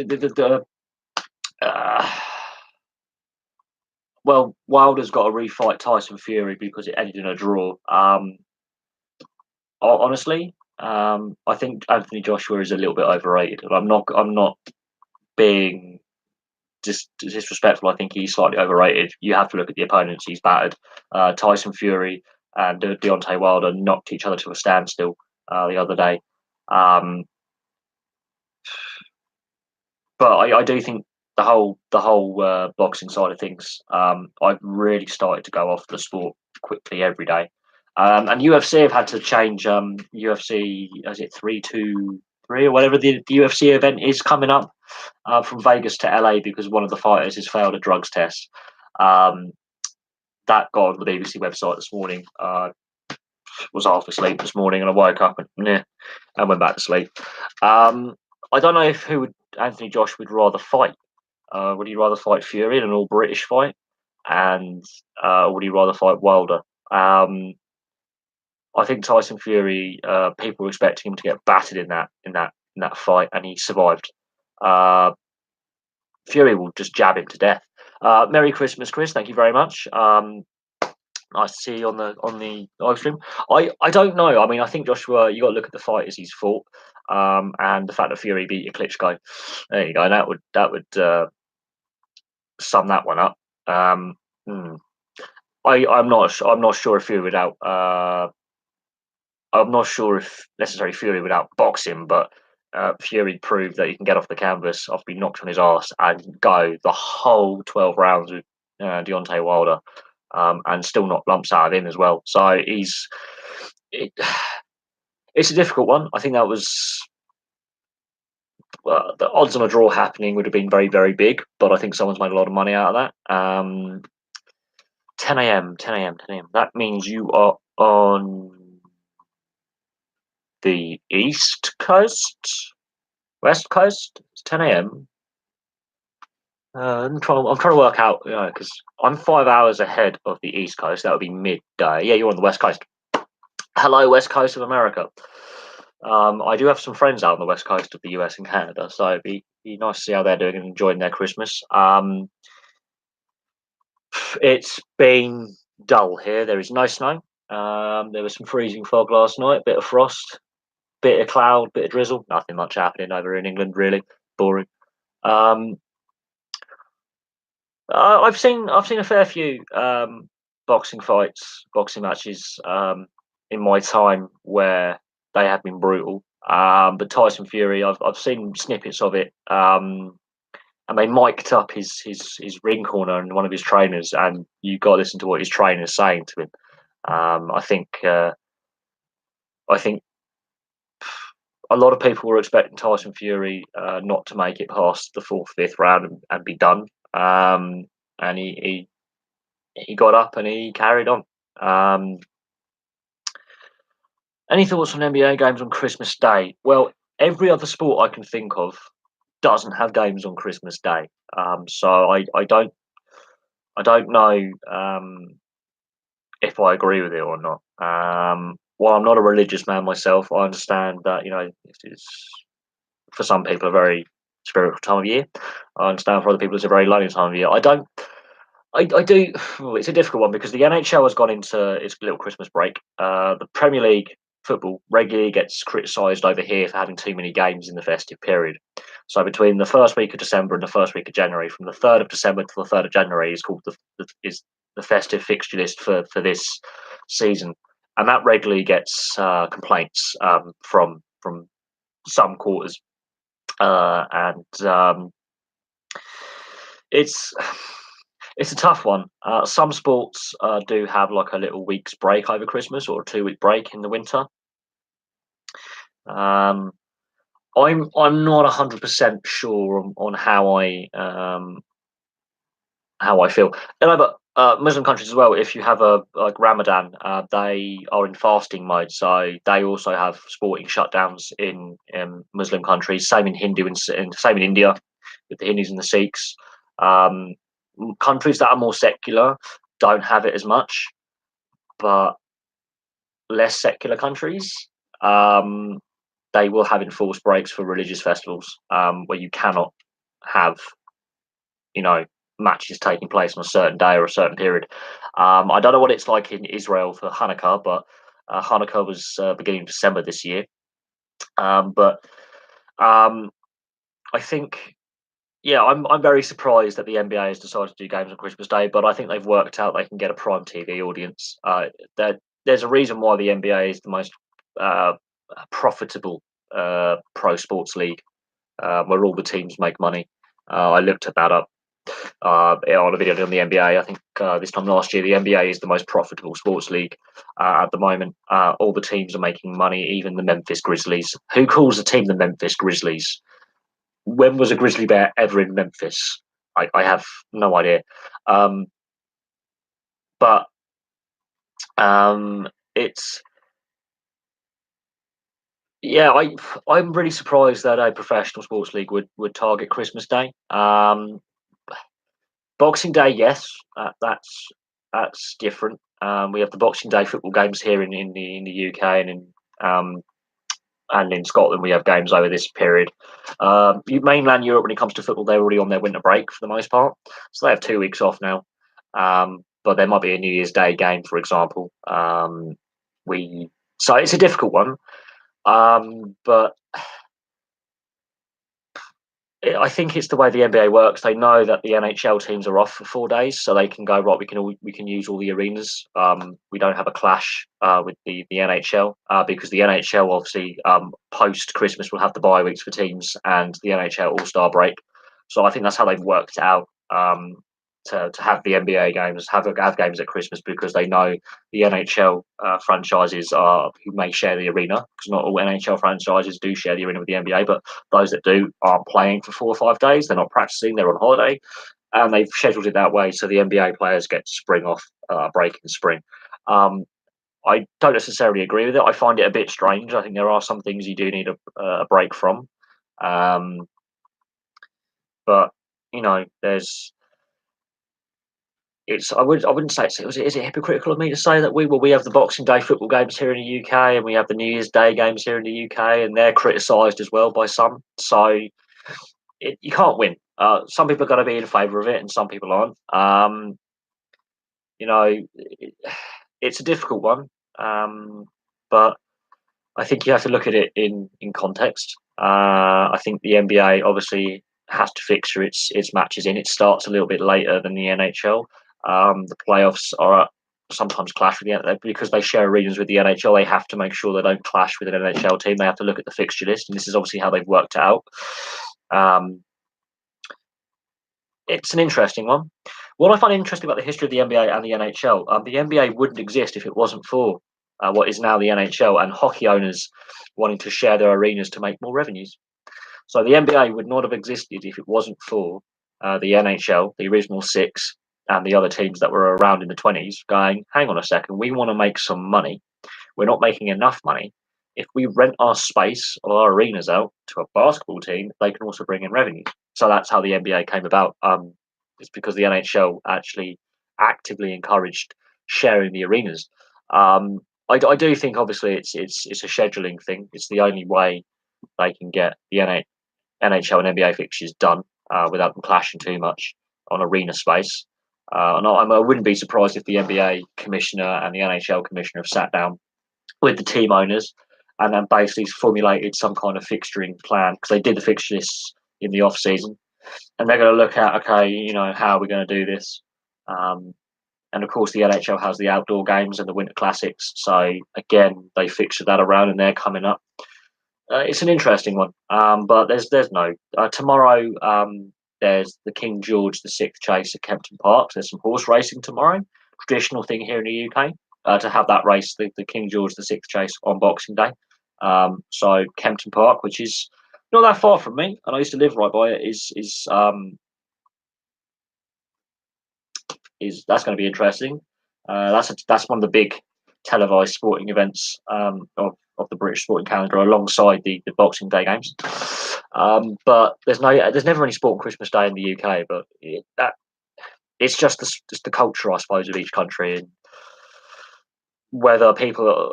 uh, well, Wilder's got to refight Tyson Fury because it ended in a draw. Honestly, I think Anthony Joshua is a little bit overrated, and I'm not being disrespectful. I think he's slightly overrated. You have to look at the opponents he's battered. Tyson Fury and Deontay Wilder knocked each other to a standstill the other day. Um, but I do think the whole boxing side of things, I've really started to go off the sport quickly every day. And UFC have had to change. UFC, is it 323 or whatever the UFC event is coming up from Vegas to LA because one of the fighters has failed a drugs test. Um, that got on the BBC website this morning. Was half asleep this morning, and I woke up and went back to sleep. I don't know if who would Anthony Josh would rather fight. Would he rather fight Fury in an all British fight, and would he rather fight Wilder? I think Tyson Fury. People were expecting him to get battered in that fight, and he survived. Uh, Fury will just jab him to death. Merry Christmas, Chris. Thank you very much. Nice to see you on the live stream. I don't know. I mean, I think Joshua, you got to look at the fighters he's fought, and the fact that Fury beat Klitschko. There you go. That would sum that one up. Hmm. I'm not sure if Fury would out. I'm not sure if necessarily Fury would outbox him, but Fury proved that he can get off the canvas after being knocked on his arse and go the whole 12 rounds with Deontay Wilder, and still not lumps out of him as well. So it, it's a difficult one. I think that was the odds on a draw happening would have been very, very big, but I think someone's made a lot of money out of that. 10 a.m., 10 a.m., 10 a.m. That means you are on the East Coast, West Coast. It's 10 a.m. I'm trying to work out, because I'm 5 hours ahead of the East Coast. That would be midday. Yeah, you're on the West Coast. Hello, West Coast of America. I do have some friends out on the West Coast of the US and Canada, so it'd be nice to see how they're doing and enjoying their Christmas. It's been dull here. There is no snow. There was some freezing fog last night, bit of frost, bit of cloud, bit of drizzle. Nothing much happening over in England, really. Boring. Um, I've seen a fair few boxing fights, boxing matches in my time where they have been brutal. But Tyson Fury, I've seen snippets of it, and they mic'd up his ring corner and one of his trainers, and you got to listen to what his trainer's saying to him. I think a lot of people were expecting Tyson Fury not to make it past the fourth, fifth round and be done. And he got up and he carried on. Um, any thoughts on NBA games on Christmas Day? Well, every other sport I can think of doesn't have games on Christmas Day. So I don't know if I agree with it or not. While I'm not a religious man myself, I understand that this is for some people a very spiritual time of year. I understand for other people it's a very lonely time of year. I don't. I do. It's a difficult one because the NHL has gone into its little Christmas break. The Premier League football regularly gets criticised over here for having too many games in the festive period. So between the first week of December and the first week of January, from the 3rd of December to the 3rd of January, is called the festive fixture list for this season, and that regularly gets complaints from some quarters, and it's it's a tough one. Some sports do have like a little week's break over Christmas or a 2-week break in the winter. I'm not 100% sure on how I feel. But Muslim countries as well. If you have a like Ramadan, they are in fasting mode, so they also have sporting shutdowns in Muslim countries. Same in and same in India with the Hindus and the Sikhs. Um, Countries that are more secular don't have it as much, but less secular countries, um, they will have enforced breaks for religious festivals, where you cannot have, you know, matches taking place on a certain day or a certain period. I don't know what it's like in Israel for Hanukkah, but Hanukkah was beginning of December this year. But um, I think, yeah, I'm very surprised that the NBA has decided to do games on Christmas Day, but I think they've worked out they can get a prime TV audience. There's a reason why the NBA is the most uh, profitable pro sports league, where all the teams make money. I looked at that up on a video on the NBA. I think this time last year, the NBA is the most profitable sports league at the moment. All the teams are making money, even the Memphis Grizzlies. Who calls a team the Memphis Grizzlies? When was a grizzly bear ever in Memphis? I have no idea. Um, but it's yeah, I'm really surprised that a professional sports league would target Christmas Day. Boxing Day, yes, that's different. We have the Boxing Day football games here in the UK um, and in Scotland. We have games over this period. Mainland Europe, when it comes to football, they're already on their winter break for the most part, so they have 2 weeks off now. But there might be a New Year's Day game, for example. We So it's a difficult one, but I think it's the way the NBA works. They know that the NHL teams are off for 4 days, so they can go right. We can use all the arenas. We don't have a clash with the NHL because the NHL obviously post Christmas will have the bye weeks for teams and the NHL All Star break. So I think that's how they've worked it out. To have the NBA games, have games at Christmas because they know the NHL franchises who may share the arena, because not all NHL franchises do share the arena with the NBA, but those that do aren't playing for 4 or 5 days. They're not practicing. They're on holiday, and they've scheduled it that way so the NBA players get spring off, break in spring. Um, I don't necessarily agree with it. I find it a bit strange. I think there are some things you do need a break from, um, but there's I wouldn't say is it hypocritical of me to say that we have the Boxing Day football games here in the UK and we have the New Year's Day games here in the UK and they're criticised as well by some. So you can't win. Some people are going to be in favour of it and some people aren't. It's a difficult one, but I think you have to look at it in context. I think the NBA obviously has to fixture its matches in. It starts a little bit later than the NHL. The playoffs are sometimes clash with the because they share arenas with the NHL. They have to make sure they don't clash with an NHL team. They have to look at the fixture list, and this is obviously how they've worked it out. Um, it's an interesting one. What I find interesting about the history of the NBA and the NHL, the NBA wouldn't exist if it wasn't for what is now the NHL and hockey owners wanting to share their arenas to make more revenues. So the NBA would not have existed if it wasn't for the NHL, the original six, and the other teams that were around in the 20s going, hang on a second, we want to make some money. We're not making enough money. If we rent our space or our arenas out to a basketball team, they can also bring in revenue. So that's how the NBA came about. It's because the NHL actually actively encouraged sharing the arenas. I do think obviously it's a scheduling thing. It's the only way they can get the NHL and NBA fixtures done without them clashing too much on arena space. And I wouldn't be surprised if the NBA commissioner and the NHL commissioner have sat down with the team owners and then basically formulated some kind of fixturing plan because they did the fixture lists in the off season and they're going to look at okay, how are we going to do this? And of course, the NHL has the outdoor games and the winter classics. So again, they fixture that around and they're coming up. It's an interesting one, but there's no tomorrow. There's the King George VI chase at Kempton Park. There's some horse racing tomorrow. Traditional thing here in the UK to have that race, the King George VI chase on Boxing Day. So Kempton Park, which is not that far from me, and I used to live right by it, is that's going to be interesting. That's one of the big televised sporting events of the British sporting calendar, alongside the Boxing Day games. But there's never any sport on Christmas Day in the UK. But it's just the culture, I suppose, of each country, and whether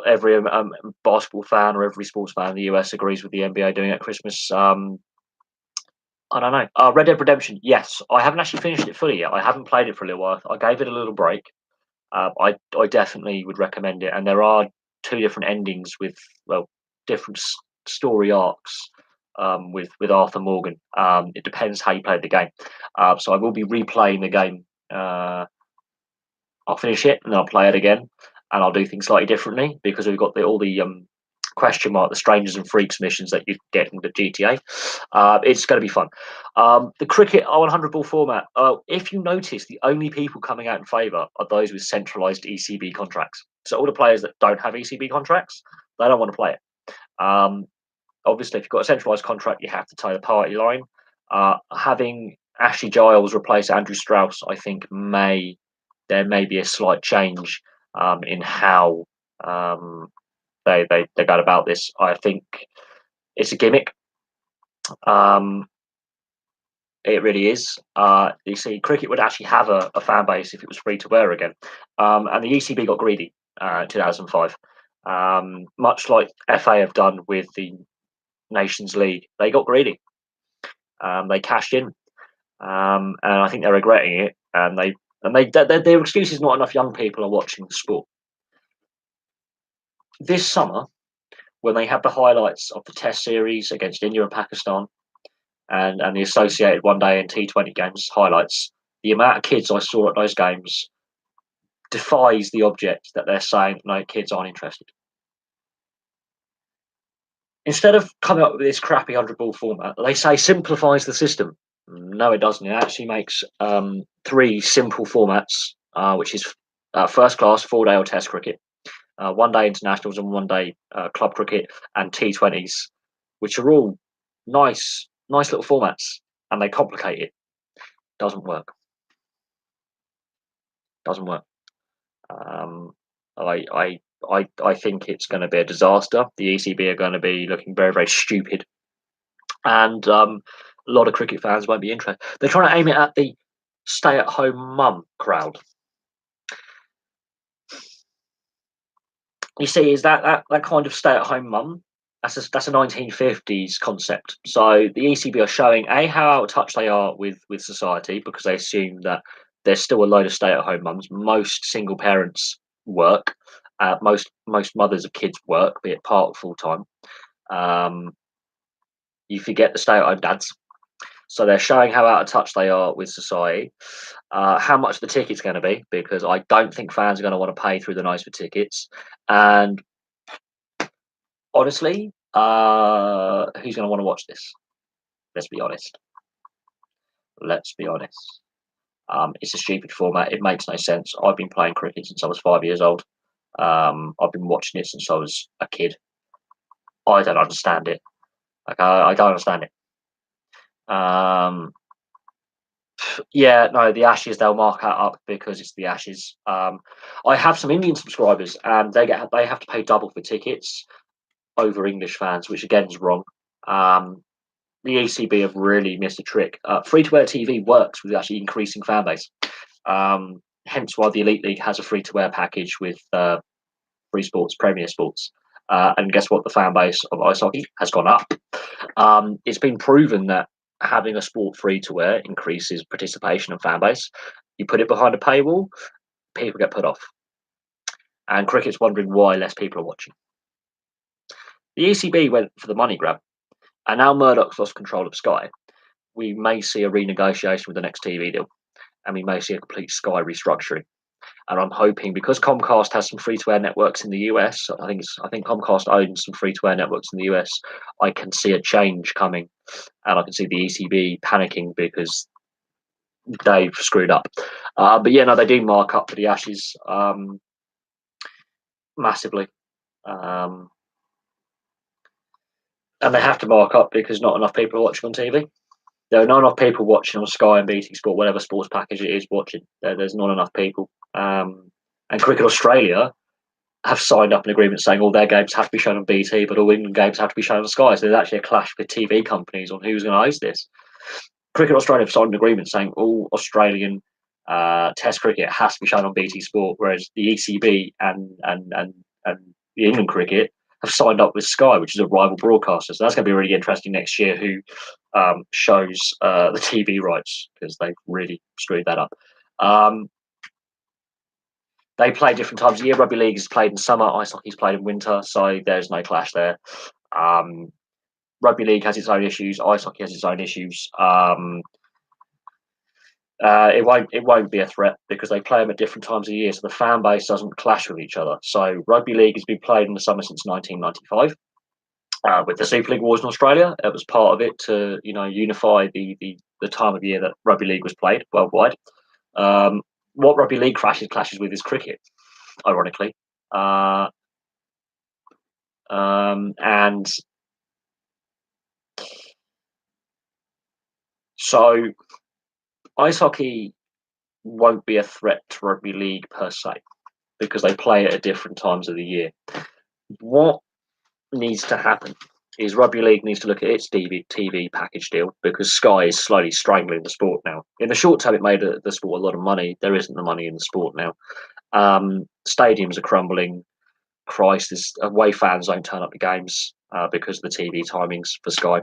every basketball fan or every sports fan in the US agrees with the NBA doing it at Christmas. I don't know. Red Dead Redemption, yes. I haven't actually finished it fully yet. I haven't played it for a little while. I gave it a little break. I definitely would recommend it. And there are two different endings with, well, different story arcs with Arthur Morgan. It depends how you play the game. So I will be replaying the game. I'll finish it and I'll play it again, and I'll do things slightly differently because we've got all the question mark, the strangers and freaks missions that you get in the GTA. It's going to be fun. The cricket 100 ball format. If you notice, the only people coming out in favour are those with centralised ECB contracts. So all the players that don't have ECB contracts, they don't want to play it. Obviously, if you've got a centralised contract, you have to tie the party line. Having Ashley Giles replace Andrew Strauss, I think there may be a slight change in how they got about this. I think it's a gimmick. It really is. You see, cricket would actually have a fan base if it was free to wear again. And the ECB got greedy in 2005, much like FA have done with the Nations League. They got greedy. They cashed in, and I think they're regretting it. And their excuse is not enough young people are watching the sport. This summer, when they had the highlights of the Test series against India and Pakistan, and the associated one day and T20 games highlights, the amount of kids I saw at those games defies the object that they're saying no, kids aren't interested. Instead of coming up with this crappy 100 ball format, they say simplifies the system. No, it doesn't. It actually makes three simple formats, which is first class 4-day or Test cricket, 1-day internationals and 1-day club cricket, and T20s, which are all nice little formats, and they complicate it. Doesn't work. Doesn't work. I think it's going to be a disaster. The ECB are going to be looking very, very stupid, and a lot of cricket fans won't be interested. They're trying to aim it at the stay-at-home mum crowd. You see, is that kind of stay-at-home mum? That's a 1950s concept. So the ECB are showing how out of touch they are with society, because they assume that there's still a load of stay-at-home mums. Most single parents work. Most mothers of kids work, be it part or full time. You forget the stay-at-home dads. So they're showing how out of touch they are with society. How much the ticket's going to be, because I don't think fans are going to want to pay through the nose for tickets. And honestly, who's going to want to watch this? Let's be honest. It's a stupid format. It makes no sense. I've been playing cricket since I was 5 years old. I've been watching it since I was a kid. I don't understand it. I don't understand it. Yeah, no, the Ashes, they'll mark that up because it's the Ashes. I have some Indian subscribers, and they have to pay double for tickets over English fans, which again is wrong. The ECB have really missed a trick. Free-to-air TV works with actually increasing fan base. Hence why the Elite League has a free-to-air package with Free Sports, Premier Sports. And guess what? The fan base of ice hockey has gone up. It's been proven that having a sport free-to-air increases participation and fan base. You put it behind a paywall, people get put off. And cricket's wondering why less people are watching. The ECB went for the money grab, and now Murdoch's lost control of Sky. We may see a renegotiation with the next TV deal, and we may see a complete Sky restructuring. And I'm hoping, because Comcast has some free-to-air networks in the US, I think Comcast owns some free-to-air networks in the US. I can see a change coming, and I can see the ECB panicking because they've screwed up. But yeah, no, they do mark up for the Ashes massively. and they have to mark up because not enough people are watching on TV. There are not enough people watching on Sky and BT Sport, whatever sports package it is watching. There's not enough people. And Cricket Australia have signed up an agreement saying all their games have to be shown on BT, but all England games have to be shown on Sky. So there's actually a clash with TV companies on who's going to host this. Cricket Australia have signed an agreement saying all Australian Test cricket has to be shown on BT Sport, whereas the ECB and the England cricket have signed up with Sky, which is a rival broadcaster. So that's going to be really interesting next year who shows the TV rights, because they've really screwed that up. They play different times of year. Rugby league is played in summer, ice hockey is played in winter, so there's no clash there. Rugby league has its own issues. Ice hockey has its own issues. It won't be a threat because they play them at different times of year, so the fan base doesn't clash with each other. So rugby league has been played in the summer since 1995. With the Super League Wars in Australia, it was part of it to unify the time of year that rugby league was played worldwide. What rugby league clashes with is cricket, ironically, and so ice hockey won't be a threat to rugby league per se because they play it at different times of the year. What needs to happen is rugby league needs to look at its TV package deal because Sky is slowly strangling the sport now. In the short term, it made the sport a lot of money. There isn't the money in the sport now. Stadiums are crumbling. Christ, away fans don't turn up to games because of the TV timings for Sky.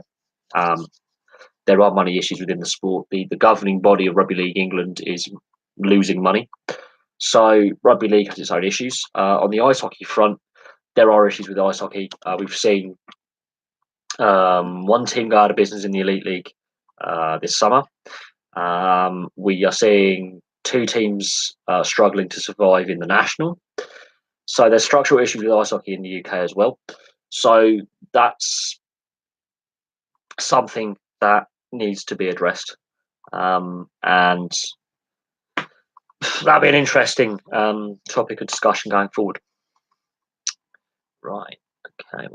There are money issues within the sport. The governing body of Rugby League England is losing money. So rugby league has its own issues. On the ice hockey front, there are issues with ice hockey. We've seen one team go out of business in the Elite League this summer. We are seeing two teams struggling to survive in the National. So there's structural issues with ice hockey in the UK as well. So that's something that needs to be addressed. And that'll be an interesting topic of discussion going forward. Right. Okay.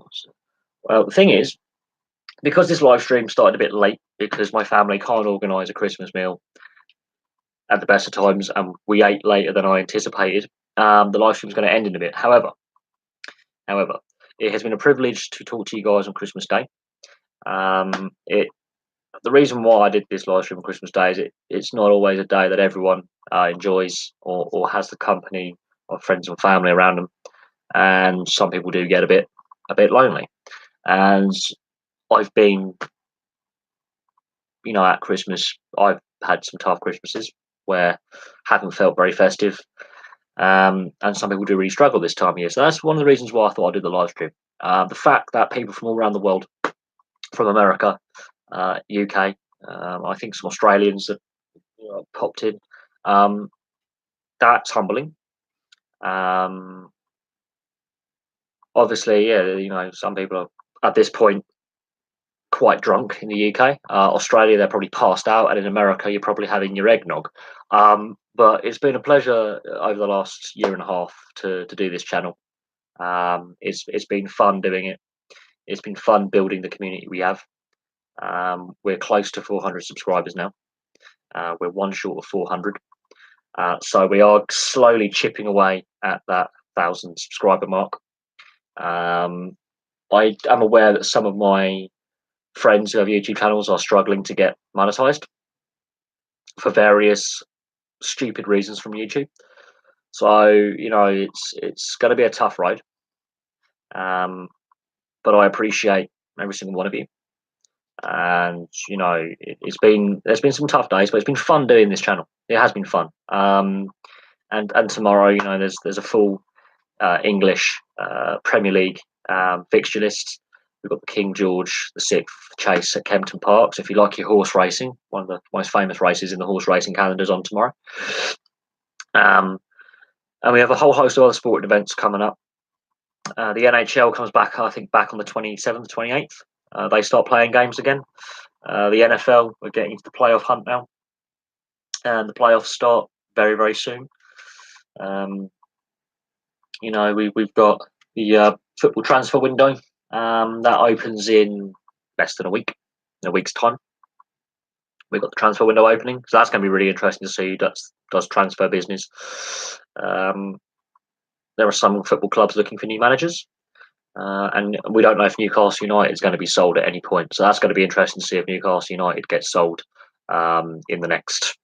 Well, the thing is, because this live stream started a bit late because my family can't organise a Christmas meal at the best of times, and we ate later than I anticipated, the live stream is going to end in a bit. However, it has been a privilege to talk to you guys on Christmas Day. The reason why I did this live stream on Christmas Day is it's not always a day that everyone enjoys or has the company of friends and family around them, and some people do get a bit lonely. And I've been, at Christmas, I've had some tough Christmases where haven't felt very festive, and some people do really struggle this time of year. So that's one of the reasons why I thought I'd do the live stream. The fact that people from all around the world, from America, UK, I think some Australians that popped in, that's humbling. Obviously, some people are at this point quite drunk in the UK. Australia, they're probably passed out, and in America, you're probably having your eggnog. But it's been a pleasure over the last year and a half to do this channel. It's been fun doing it. It's been fun building the community we have. We're close to 400 subscribers now. We're one short of 400. So we are slowly chipping away at that 1,000 subscriber mark. I am aware that some of my friends who have YouTube channels are struggling to get monetized for various stupid reasons from YouTube. So it's going to be a tough road, but I appreciate every single one of you. And there's been some tough days, but it's been fun doing this channel. It has been fun. And tomorrow, there's a full English Premier League fixture list. We've got the King George VI Chase at Kempton Park. So if you like your horse racing, one of the most famous races in the horse racing calendar is on tomorrow. And we have a whole host of other sporting events coming up. The NHL comes back, I think, back on the 27th, 28th. They start playing games again. The NFL, we're getting into the playoff hunt now. And the playoffs start very, very soon. We've got the football transfer window That opens in less than a week, in a week's time. We've got the transfer window opening, so that's going to be really interesting to see who does transfer business. There are some football clubs looking for new managers, and we don't know if Newcastle United is going to be sold at any point. So that's going to be interesting to see if Newcastle United gets sold in the next,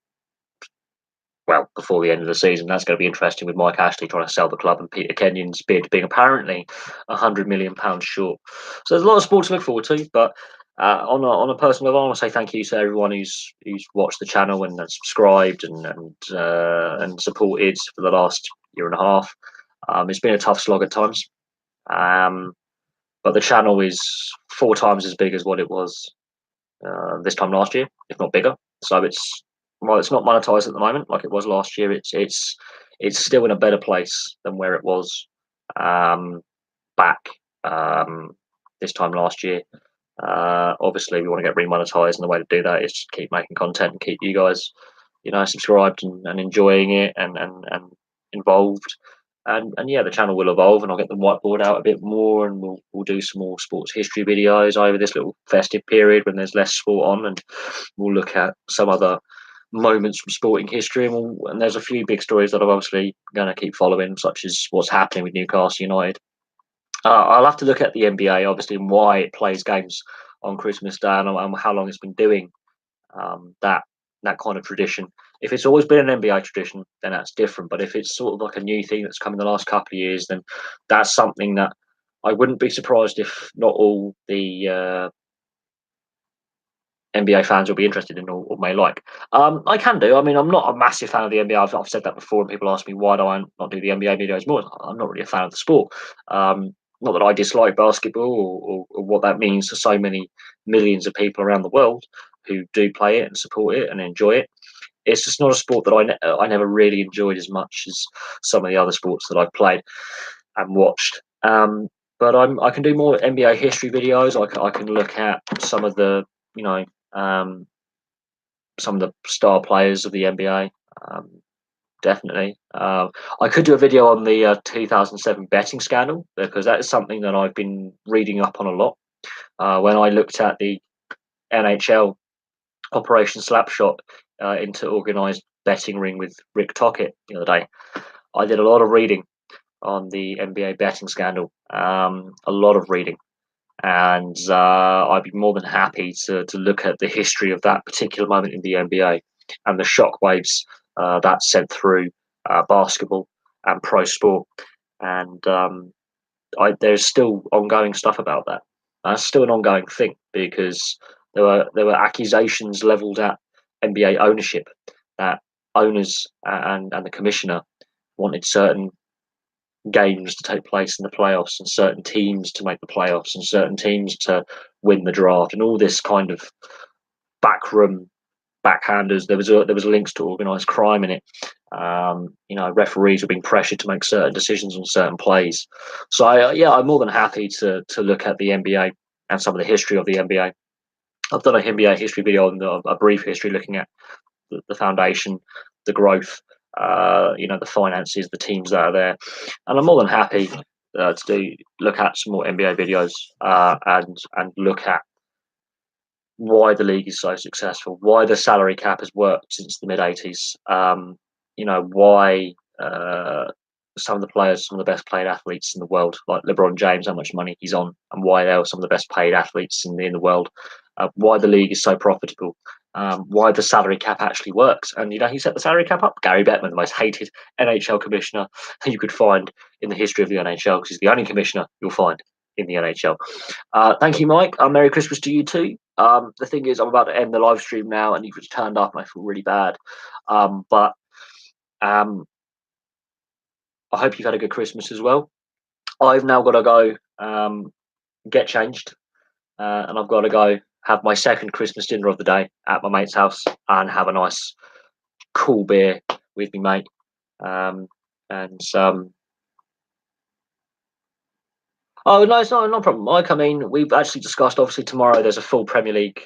well, before the end of the season. That's going to be interesting with Mike Ashley trying to sell the club and Peter Kenyon's bid being apparently £100 million short. So there's a lot of sport to look forward to, but on a personal level, I want to say thank you to everyone who's watched the channel and subscribed and supported for the last year and a half. It's been a tough slog at times, but the channel is 4 times as big as what it was this time last year, if not bigger. So it's not monetized at the moment like it was last year. It's still in a better place than where it was back this time last year. Obviously, we want to get remonetized, and the way to do that is to keep making content and keep you guys, subscribed and enjoying it and involved. And yeah, the channel will evolve, and I'll get the whiteboard out a bit more, and we'll do some more sports history videos over this little festive period when there's less sport on, and we'll look at some other moments from sporting history, and there's a few big stories that I'm obviously going to keep following, such as what's happening with Newcastle United. I'll have to look at the NBA, obviously, and why it plays games on Christmas Day, and how long it's been doing that kind of tradition. If it's always been an NBA tradition, then that's different. But if it's sort of like a new thing that's come in the last couple of years, then that's something that I wouldn't be surprised if not all the NBA fans will be interested in or may like. I can do. I mean, I'm not a massive fan of the NBA. I've said that before, and people ask me why do I not do the NBA videos more. I'm not really a fan of the sport. Not that I dislike basketball or what that means to so many millions of people around the world who do play it and support it and enjoy it. It's just not a sport that I never really enjoyed as much as some of the other sports that I've played and watched. But I can do more NBA history videos. I can look at some of the some of the star players of the NBA. Definitely. I could do a video on the 2007 betting scandal, because that is something that I've been reading up on a lot. When I looked at the NHL Operation Slapshot into organised betting ring with Rick Tocchet the other day, I did a lot of reading on the NBA betting scandal. A lot of reading. And I'd be more than happy to look at the history of that particular moment in the NBA and the shockwaves that sent through basketball and pro sport. And there's still ongoing stuff about that. That's still an ongoing thing, because there were accusations leveled at NBA ownership that owners and the commissioner wanted certain games to take place in the playoffs, and certain teams to make the playoffs, and certain teams to win the draft, and all this kind of backroom backhanders. There was links to organised crime in it. Referees were being pressured to make certain decisions on certain plays. So I'm more than happy to look at the NBA and some of the history of the NBA. I've done a NBA history video on a brief history looking at the foundation, the growth, the finances, the teams that are there, and I'm more than happy to look at some more NBA videos and look at why the league is so successful, why the salary cap has worked since the mid '80s. Why some of the players, some of the best paid athletes in the world, like LeBron James, how much money he's on, and why they are some of the best paid athletes in the world. Why the league is so profitable. Why the salary cap actually works. And he set the salary cap up. Gary Bettman, the most hated NHL commissioner you could find in the history of the NHL, because he's the only commissioner you'll find in the NHL. Thank you, Mike. Merry Christmas to you too. The thing is, I'm about to end the live stream now, and you've just turned up, and I feel really bad. But I hope you've had a good Christmas as well. I've now got to go get changed, and I've got to go have my second Christmas dinner of the day at my mate's house and have a nice cool beer with me, mate. Oh no, it's not a problem, Mike. I mean, we've actually discussed. Obviously, tomorrow there's a full Premier League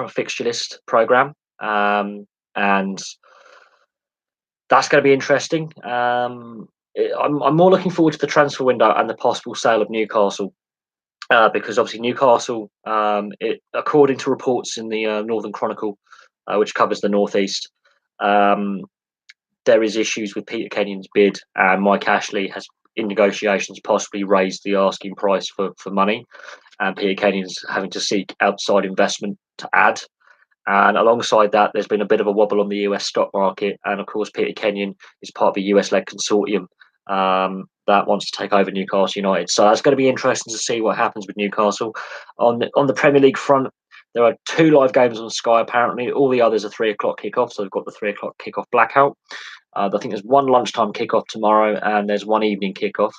fixture list program, and that's going to be interesting. I'm more looking forward to the transfer window and the possible sale of Newcastle because obviously Newcastle, according to reports in the Northern Chronicle, which covers the northeast, um, there is issues with Peter Kenyon's bid, and Mike Ashley has, in negotiations, possibly raised the asking price for money, and Peter Kenyon's having to seek outside investment to add. And alongside that, there's been a bit of a wobble on the US stock market. And of course, Peter Kenyon is part of a US led consortium that wants to take over Newcastle United. So that's going to be interesting to see what happens with Newcastle. On the Premier League front, there are 2 live games on Sky, apparently. All the others are 3 o'clock kickoff. So we've got the 3 o'clock kickoff blackout. I think there's one lunchtime kickoff tomorrow and there's one evening kickoff.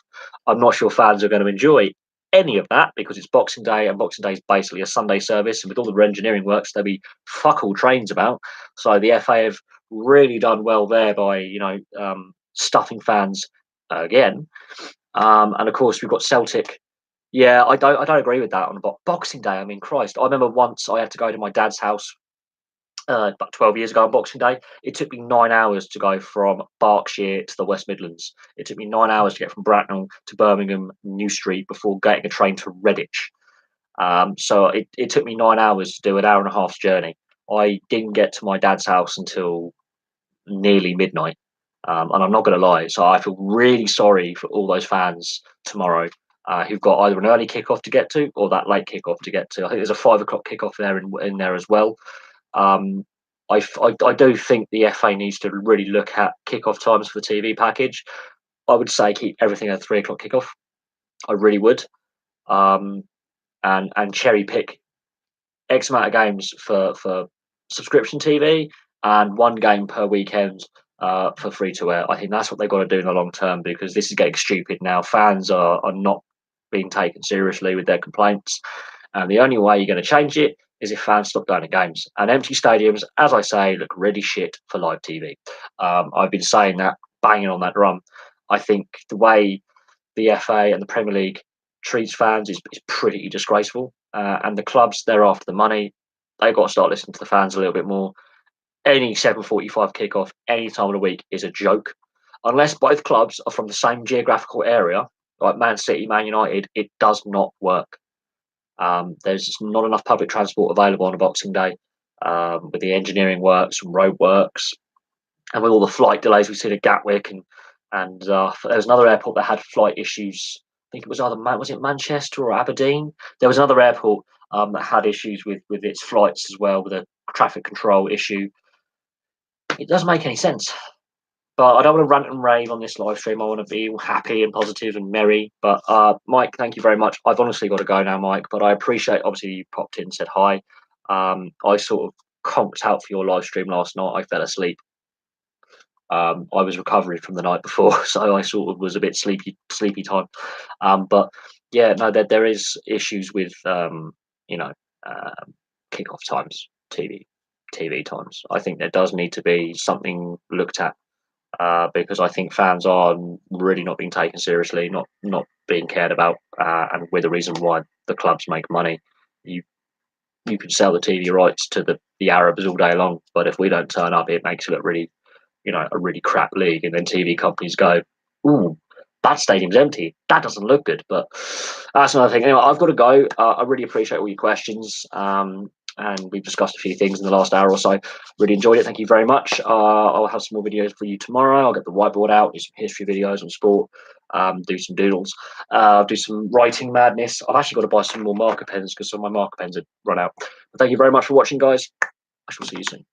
I'm not sure fans are going to enjoy any of that because it's Boxing Day, and Boxing Day is basically a Sunday service, and with all the engineering works, there'll be fuck all trains about. So the FA have really done well there by stuffing fans again. And of course we've got Celtic. Yeah, I don't agree with that on Boxing Day. I mean, Christ, I remember once I had to go to my dad's house about 12 years ago on Boxing Day. It took me 9 hours to go from Berkshire to the West Midlands. It took me 9 hours to get from Bracknell to Birmingham New Street before getting a train to Redditch. So it took me 9 hours to do an hour and a half's journey. I didn't get to my dad's house until nearly midnight. And I'm not going to lie. So I feel really sorry for all those fans tomorrow who've got either an early kickoff to get to or that late kickoff to get to. I think there's a 5 o'clock kickoff there in there as well. Um, I do think the FA needs to really look at kickoff times for the TV package. I would say keep everything at 3 o'clock kickoff. I really would, and cherry pick X amount of games for subscription TV and one game per weekend for free to air. I think that's what they've got to do in the long term because this is getting stupid now. Fans are not being taken seriously with their complaints, and the only way you're going to change it is if fans stop going to games. And empty stadiums, as I say, look really shit for live TV. I've been saying that, banging on that drum. I think the way the FA and the Premier League treats fans is pretty disgraceful. And the clubs, they're after the money. They've got to start listening to the fans a little bit more. Any 7:45 kickoff any time of the week is a joke. Unless both clubs are from the same geographical area, like Man City, Man United, it does not work. There's just not enough public transport available on a Boxing Day with the engineering works and road works, and with all the flight delays we've seen at Gatwick, and there's another airport that had flight issues. I think it was was it Manchester or Aberdeen? There was another airport that had issues with its flights as well, with a traffic control issue. It doesn't make any sense. But I don't want to rant and rave on this live stream. I want to be all happy and positive and merry. But Mike, thank you very much. I've honestly got to go now, Mike. But I appreciate, obviously, you popped in and said hi. I sort of conked out for your live stream last night. I fell asleep. I was recovering from the night before, so I sort of was a bit sleepy time. But yeah, no, there is issues with you know kickoff times, TV times. I think there does need to be something looked at because I think fans are really not being taken seriously, not being cared about, and we're the reason why the clubs make money. You can sell the TV rights to the Arabs all day long, but if we don't turn up, it makes it look really, a really crap league, and then TV companies go, "Ooh, that stadium's empty. That doesn't look good." But that's another thing. Anyway, I've got to go. I really appreciate all your questions. And we've discussed a few things in the last hour or so. Really enjoyed it. Thank you very much. I'll have some more videos for you tomorrow. I'll get the whiteboard out, do some history videos on sport, do some doodles, do some writing madness. I've actually got to buy some more marker pens because some of my marker pens have run out. But thank you very much for watching, guys. I shall see you soon.